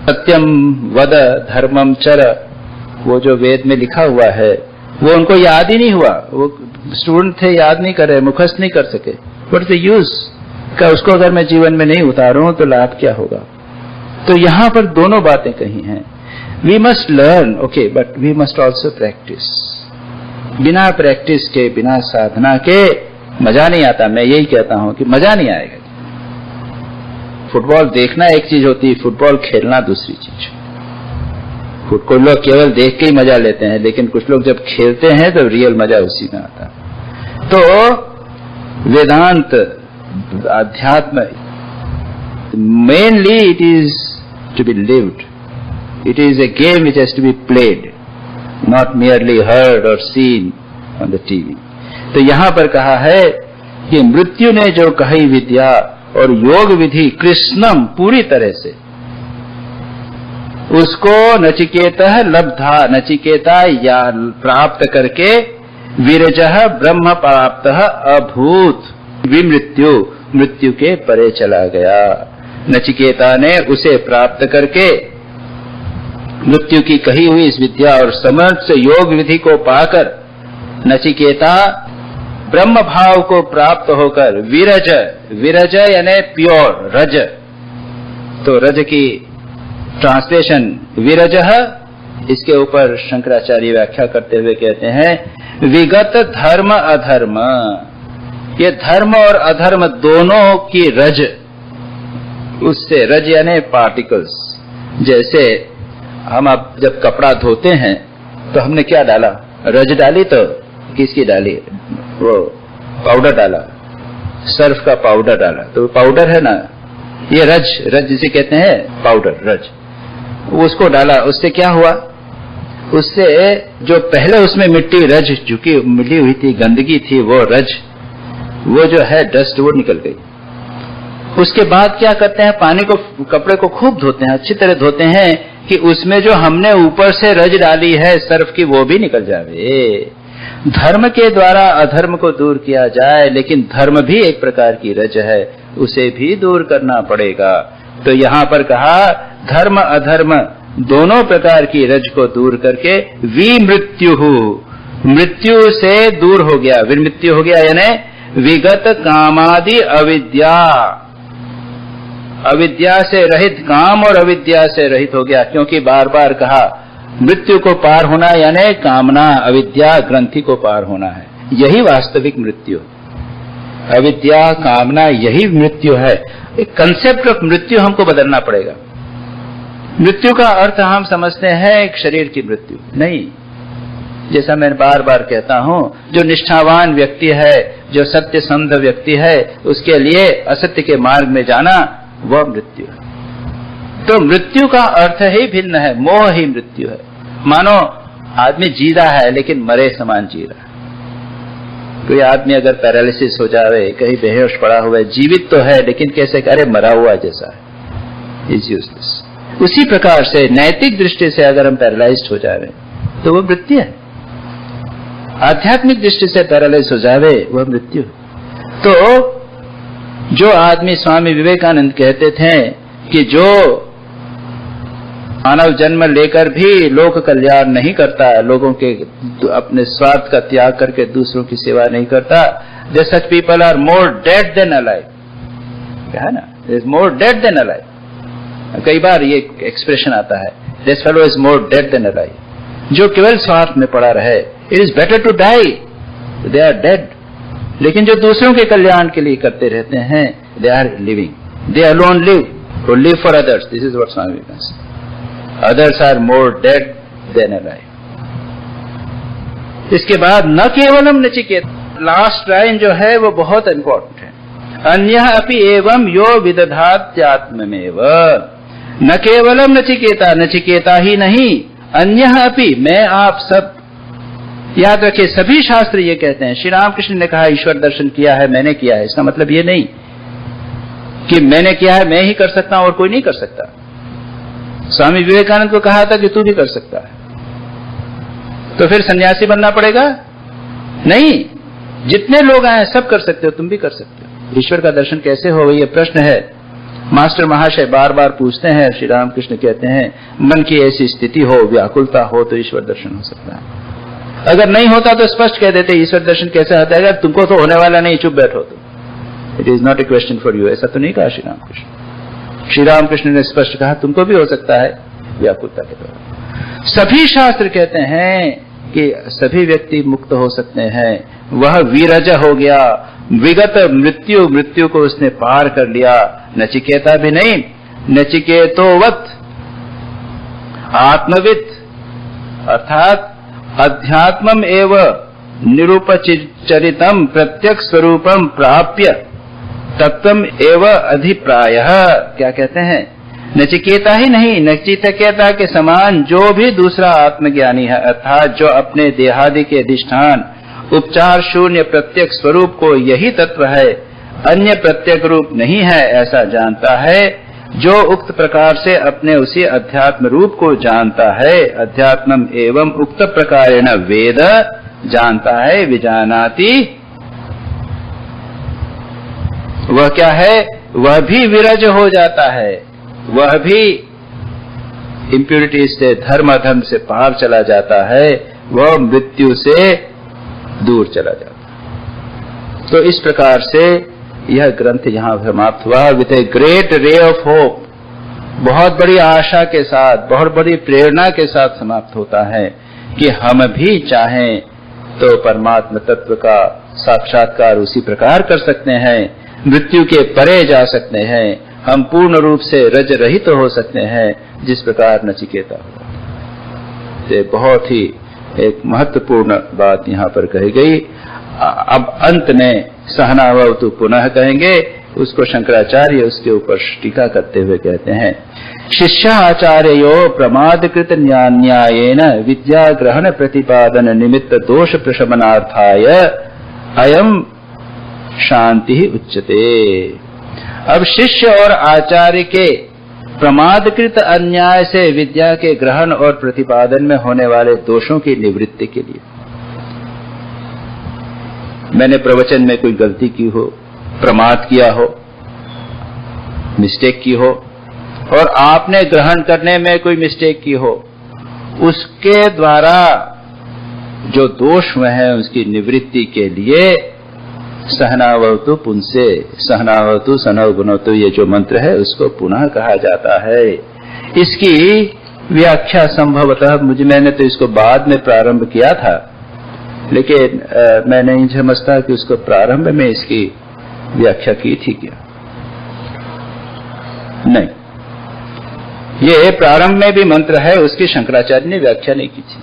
सत्यम वद धर्मम चर, वो जो वेद में लिखा हुआ है वो उनको याद ही नहीं हुआ, वो स्टूडेंट थे, याद नहीं कर रहे, मुखस्त नहीं कर सके। व्हाट द यूज का, उसको अगर मैं जीवन में नहीं उतारूं तो लाभ क्या होगा? तो यहां पर दोनों बातें कही हैं। We must learn, okay, but we must also practise. बिना प्रैक्टिस के, बिना साधना के मजा नहीं आता। मैं यही कहता हूं कि मजा नहीं आएगा। फुटबॉल देखना एक चीज होती है, फुटबॉल खेलना दूसरी चीज। कुछ लोग केवल देख के ही मजा लेते हैं, लेकिन कुछ लोग जब खेलते हैं तो रियल मजा उसी में आता है। तो वेदांत, अध्यात्म, mainly it is to be lived, it is a game which has to be played, not merely heard or seen on the TV. तो यहां पर कहा है कि मृत्यु ने जो कही विद्या और योग विधि कृष्णम पूरी तरह से, उसको नचिकेता लब्धा, नचिकेता या प्राप्त करके विरजः ब्रह्म प्राप्त अभूत, विमृत्यु, मृत्यु के परे चला गया। नचिकेता ने उसे प्राप्त करके मृत्यु की कही हुई इस विद्या और समर्थ योग विधि को पाकर नचिकेता ब्रह्म भाव को प्राप्त होकर विरज, विरज यानी प्योर, रज, तो रज की ट्रांसलेशन विरजः, इसके ऊपर शंकराचार्य व्याख्या करते हुए कहते हैं विगत धर्म अधर्म, ये धर्म और अधर्म दोनों की रज, उससे, रज यानी पार्टिकल्स। जैसे हम अब जब कपड़ा धोते हैं तो हमने क्या डाला? रज डाली। तो किसकी डाली? वो पाउडर डाला, सर्फ का पाउडर डाला, तो पाउडर है ना, ये रज, रज जिसे कहते हैं पाउडर, रज, उसको डाला। उससे क्या हुआ? उससे जो पहले उसमें मिट्टी, रज झुकी मिली हुई थी, गंदगी थी, वो रज, वो जो है डस्ट, वो निकल गई। उसके बाद क्या करते हैं? पानी को, कपड़े को खूब धोते हैं, अच्छी तरह धोते हैं कि उसमें जो हमने ऊपर से रज डाली है सर्फ की, वो भी निकल जाए। धर्म के द्वारा अधर्म को दूर किया जाए, लेकिन धर्म भी एक प्रकार की रज है, उसे भी दूर करना पड़ेगा। तो यहां पर कहा धर्म अधर्म दोनों प्रकार की रज को दूर करके विमृत्यु, मृत्यु से दूर हो गया, विमृत्यु हो गया, यानी विगत कामादि अविद्या, अविद्या से रहित, काम और अविद्या से रहित हो गया। क्योंकि बार बार कहा मृत्यु को पार होना यानी कामना, अविद्या ग्रंथि को पार होना है, यही वास्तविक मृत्यु। अविद्या, कामना, यही मृत्यु है। एक कंसेप्ट ऑफ मृत्यु हमको बदलना पड़ेगा। मृत्यु का अर्थ हम समझते हैं एक शरीर की मृत्यु नहीं। जैसा मैं बार बार कहता हूं, जो निष्ठावान व्यक्ति है, जो सत्य संध व्यक्ति है, उसके लिए असत्य के मार्ग में जाना वह मृत्यु है। तो मृत्यु का अर्थ ही भिन्न है, मोह ही मृत्यु है। मानो आदमी जी रहा है लेकिन मरे समान जी रहा है। कोई आदमी अगर पैरालिसिस हो जावे, कहीं बेहोश पड़ा हुआ है, जीवित तो है लेकिन कैसे, अरे मरा हुआ जैसा है, इज यूजलेस। उसी प्रकार से नैतिक दृष्टि से अगर हम पैरालाइज्ड हो जावे तो वो मृत्यु है, आध्यात्मिक दृष्टि से पैरालाइज हो जावे वह मृत्यु। तो जो आदमी स्वामी विवेकानंद कहते थे कि जो मानव जन्म लेकर भी लोक कल्याण नहीं करता, लोगों के अपने स्वार्थ का त्याग करके दूसरों की सेवा नहीं करता, they such people are more dead than alive, है ना, is more dead than alive. कई बार ये एक्सप्रेशन आता है, this fellow is more dead than alive. जो केवल स्वार्थ में पड़ा रहे, it is better to die, they are dead. लेकिन जो दूसरों के कल्याण के लिए करते रहते हैं, they are living, they alone live, who live for others. This is what Swami Vivekananda said. Others are more dead than alive. इसके बाद न केवलम नचिकेत, लास्ट लाइन जो है वो बहुत इंपॉर्टेंट है। अन्यः अपि एवं यो विदधात्यात्ममेव। न केवलम नचिकेता, नचिकेता ही नहीं, अन्यः अपि, मैं आप सब। याद रखिए, सभी शास्त्र ये कहते हैं। श्री रामकृष्ण ने कहा ईश्वर दर्शन किया है, मैंने किया है। इसका मतलब ये नहीं कि मैंने किया है, मैं ही कर सकता हूं और कोई नहीं कर सकता। स्वामी विवेकानंद को कहा था कि तू भी कर सकता है, तो फिर सन्यासी बनना पड़ेगा? नहीं, जितने लोग आए सब कर सकते हो, तुम भी कर सकते हो। ईश्वर का दर्शन कैसे हो, ये प्रश्न है। मास्टर महाशय बार बार पूछते हैं। श्री रामकृष्ण कहते हैं, मन की ऐसी स्थिति हो, व्याकुलता हो, तो ईश्वर दर्शन हो सकता है। अगर नहीं होता तो स्पष्ट कह देते ईश्वर दर्शन कैसे होता है, अगर तुमको तो होने वाला नहीं, चुप बैठो। तो it is not a question for you, ऐसा तो नहीं कहा श्री रामकृष्ण। श्री रामकृष्ण ने स्पष्ट कहा तुमको भी हो सकता है व्याकुलता के द्वारा। सभी शास्त्र कहते हैं कि सभी व्यक्ति मुक्त हो सकते हैं। वह वीरज हो गया, विगत मृत्यु, मृत्यु को उसने पार कर लिया। नचिकेता भी नहीं, नचिकेतोवत आत्मविद, अर्थात अध्यात्मम एव निरूपचरितम प्रत्यक्ष स्वरूपम प्राप्य तत्वम एव अधिप्रायः। क्या कहते हैं? नचिकेता ही नहीं, नचिकेता के समान जो भी दूसरा आत्मज्ञानी है, अर्थात जो अपने देहादि के अधिष्ठान उपचार शून्य प्रत्यक्ष स्वरूप को यही तत्व है, अन्य प्रत्यक्ष रूप नहीं है, ऐसा जानता है, जो उक्त प्रकार से अपने उसी अध्यात्म रूप को जानता है, अध्यात्मम एवं उक्त प्रकारेण वेद जानता है, विजानाति, वह क्या है? वह भी विरज हो जाता है, वह भी इम्प्यूरिटी से, धर्म अधर्म से पार चला जाता है, वह मृत्यु से दूर चला जाता है। तो इस प्रकार से यह ग्रंथ यहां समाप्त हुआ with a great ray of hope. बहुत बड़ी आशा के साथ, बहुत बड़ी प्रेरणा के साथ समाप्त होता है कि हम भी चाहें तो परमात्मा तत्व का साक्षात्कार उसी प्रकार कर सकते हैं, मृत्यु के परे जा सकते हैं, हम पूर्ण रूप से रज रहित हो सकते हैं, जिस प्रकार नचिकेता हुआ। ये बहुत ही एक महत्वपूर्ण बात यहाँ पर कही गई। अब अंत में सहनावतु पुनः कहेंगे, उसको शंकराचार्य उसके ऊपर टीका करते हुए कहते हैं, शिष्याचार्यो प्रमादकृत न्यायेन विद्या ग्रहण प्रतिपादन निमित्त दोष प्रशमनार्थाय अयम शांति उच्यते। अब शिष्य और आचार्य के प्रमादकृत अन्याय से विद्या के ग्रहण और प्रतिपादन में होने वाले दोषों की निवृत्ति के लिए, मैंने प्रवचन में कोई गलती की हो, प्रमाद किया हो, मिस्टेक की हो, और आपने ग्रहण करने में कोई मिस्टेक की हो, उसके द्वारा जो दोष हुए हैं उसकी निवृत्ति के लिए सहनावतु पुंसे, सहनावतु सनव गुणवतु, ये जो मंत्र है उसको पुनः कहा जाता है। इसकी व्याख्या संभवतः मैंने तो इसको बाद में प्रारंभ किया था, लेकिन मैं नहीं समझता कि उसको प्रारंभ में इसकी व्याख्या की थी क्या। नहीं, ये प्रारंभ में भी मंत्र है, उसकी शंकराचार्य ने व्याख्या नहीं की थी।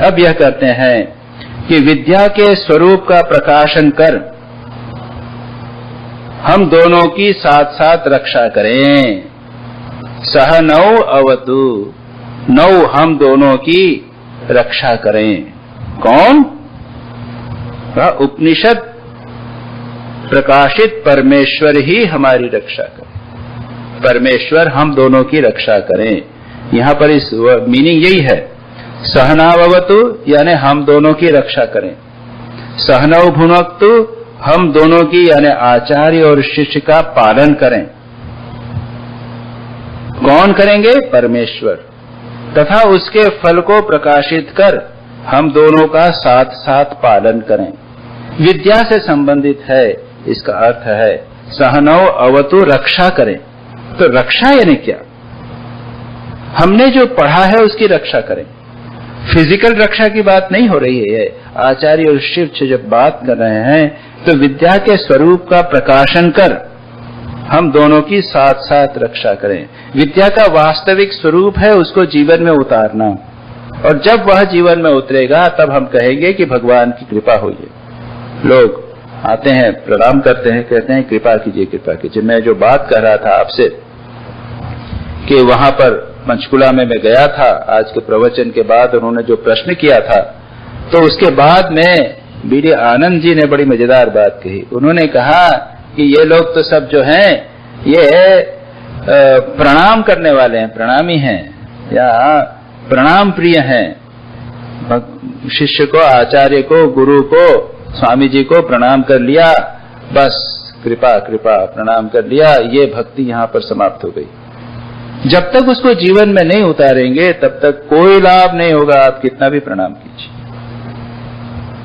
अब यह कहते हैं कि विद्या के स्वरूप का प्रकाशन कर हम दोनों की साथ साथ रक्षा करें। सह नौ अवतु, नौ हम दोनों की रक्षा करें। कौन? उपनिषद प्रकाशित परमेश्वर ही हमारी रक्षा करें, परमेश्वर हम दोनों की रक्षा करें। यहां पर इस मीनिंग यही है, सहनावतु यानी हम दोनों की रक्षा करें, सहनौ भुनक्तु हम दोनों की यानी आचार्य और शिष्य का पालन करें। कौन करेंगे? परमेश्वर। तथा उसके फल को प्रकाशित कर हम दोनों का साथ साथ पालन करें। विद्या से संबंधित है, इसका अर्थ है सहनव अवतु, रक्षा करें। तो रक्षा यानी क्या? हमने जो पढ़ा है उसकी रक्षा करें। फिजिकल रक्षा की बात नहीं हो रही है। आचार्य और शिष्य जब बात कर रहे हैं तो विद्या के स्वरूप का प्रकाशन कर हम दोनों की साथ साथ रक्षा करें। विद्या का वास्तविक स्वरूप है उसको जीवन में उतारना, और जब वह जीवन में उतरेगा तब हम कहेंगे कि भगवान की कृपा हुई है। लोग आते हैं, प्रणाम करते हैं, कहते हैं कृपा कीजिए, कृपा कीजिए। मैं जो बात कर रहा था आपसे कि वहां पर पंचकुला में मैं गया था, आज के प्रवचन के बाद उन्होंने जो प्रश्न किया था, तो उसके बाद में बीडी आनंद जी ने बड़ी मजेदार बात कही। उन्होंने कहा कि ये लोग तो सब जो हैं ये प्रणाम करने वाले हैं, प्रणामी हैं या प्रणाम प्रिय हैं। शिष्य को, आचार्य को, गुरु को, स्वामी जी को प्रणाम कर लिया, बस कृपा कृपा प्रणाम कर लिया, ये भक्ति यहाँ पर समाप्त हो गई। जब तक उसको जीवन में नहीं उतारेंगे तब तक कोई लाभ नहीं होगा। आप कितना भी प्रणाम कीजिए,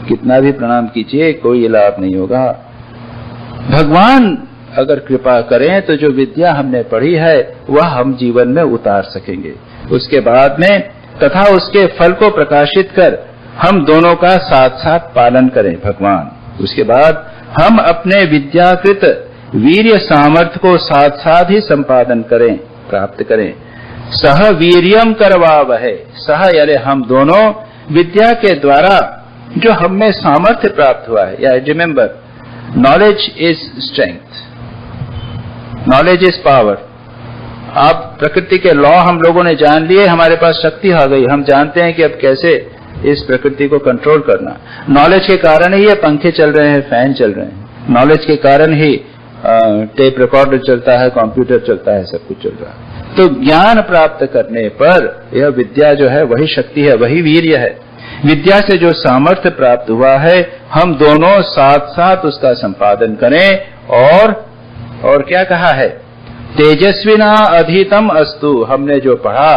कितना भी प्रणाम कीजिए, कोई लाभ नहीं होगा। भगवान अगर कृपा करें तो जो विद्या हमने पढ़ी है वह हम जीवन में उतार सकेंगे। उसके बाद में तथा उसके फल को प्रकाशित कर हम दोनों का साथ साथ पालन करें भगवान। उसके बाद हम अपने विद्याकृत वीर्य सामर्थ्य को साथ साथ ही संपादन करें, प्राप्त करें। सह वीर्यम करवावहै, सह यानी हम दोनों, विद्या के द्वारा जो हमें सामर्थ्य प्राप्त हुआ है। या remember, knowledge is strength, knowledge is power. आप प्रकृति के लॉ हम लोगों ने जान लिए, हमारे पास शक्ति आ गई, हम जानते हैं कि अब कैसे इस प्रकृति को कंट्रोल करना। नॉलेज के कारण ही ये पंखे चल रहे हैं, फैन चल रहे हैं, नॉलेज के कारण ही टेप रिकॉर्डर चलता है, कंप्यूटर चलता है, सब कुछ चल रहा है। तो ज्ञान प्राप्त करने पर यह विद्या जो है वही शक्ति है, वही वीर्य है। विद्या से जो सामर्थ्य प्राप्त हुआ है हम दोनों साथ साथ उसका संपादन करें। और क्या कहा है? तेजस्विना अधीतम अस्तु, हमने जो पढ़ा,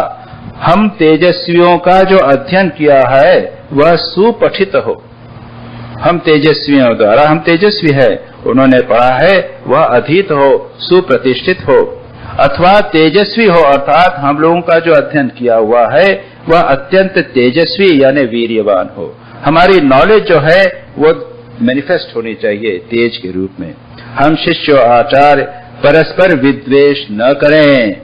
हम तेजस्वियों का जो अध्ययन किया है वह सुपठित हो। हम तेजस्वियों द्वारा, हम तेजस्वी है, उन्होंने पढ़ा है वह अधीत हो, सुप्रतिष्ठित हो, अथवा तेजस्वी हो, अर्थात हम लोगों का जो अध्ययन किया हुआ है वह अत्यंत तेजस्वी यानी वीर्यवान हो। हमारी नॉलेज जो है वो मैनिफेस्ट होनी चाहिए तेज के रूप में। हम शिष्य आचार्य परस्पर विद्वेष न करें।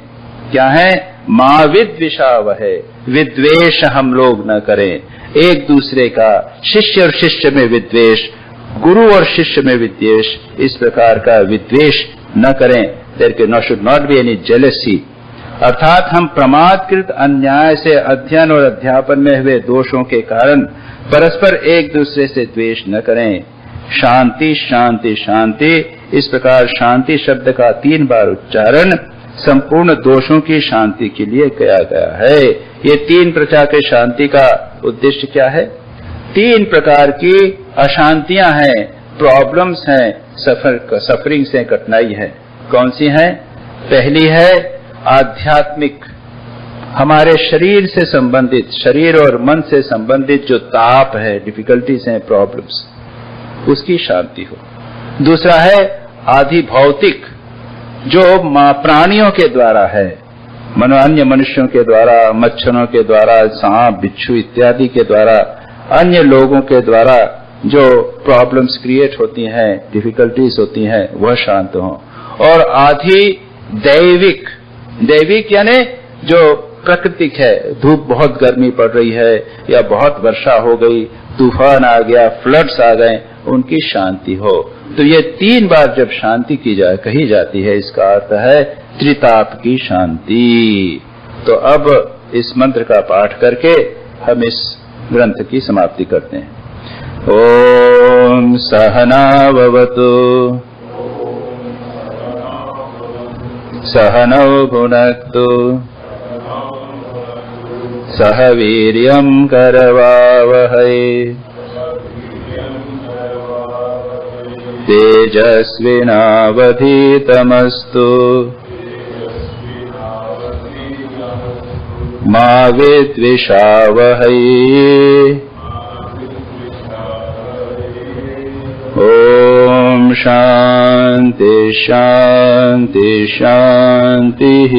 क्या है? मां विद्विषावहै, विद्वेष हम लोग न करें। एक दूसरे का, शिष्य और शिष्य में विद्वेष, गुरु और शिष्य में विद्वेष, इस प्रकार का विद्वेष न करें। There should not be any jealousy, अर्थात हम प्रमादकृत अन्याय से अध्ययन और अध्यापन में हुए दोषों के कारण परस्पर एक दूसरे से द्वेष न करें। शांति शांति शांति, इस प्रकार शांति शब्द का 3 बार उच्चारण संपूर्ण दोषों की शांति के लिए किया गया है। ये 3 प्रकार के शांति का उद्देश्य क्या है? 3 प्रकार की अशांतियां हैं, प्रॉब्लम्स हैं, सफरिंग से कठिनाई है। कौन सी हैं? पहली है आध्यात्मिक, हमारे शरीर से संबंधित, शरीर और मन से संबंधित जो ताप है, डिफिकल्टीज हैं, प्रॉब्लम्स, उसकी शांति हो। दूसरा है आधि भौतिक, जो प्राणियों के द्वारा है, अन्य मनुष्यों के द्वारा, मच्छरों के द्वारा, सांप बिच्छू इत्यादि के द्वारा, अन्य लोगों के द्वारा जो प्रॉब्लम्स क्रिएट होती हैं, डिफिकल्टीज होती हैं, वह शांत हो। और आधि दैविक, दैविक यानी जो प्राकृतिक है, धूप बहुत गर्मी पड़ रही है या बहुत वर्षा हो गई, तूफान आ गया, फ्लड्स आ गए, उनकी शांति हो। तो ये 3 बार जब शांति कही जाती है, इसका अर्थ है त्रिताप की शांति। तो अब इस मंत्र का पाठ करके हम इस ग्रंथ की समाप्ति करते हैं। ओम सहनाववतु सहनौ भुनक्तु सह वीर्यं करवावहै तेजस्विनावधीतमस्तु मा विद्विषावहै ॐ शान्ति शान्ति शान्तिः।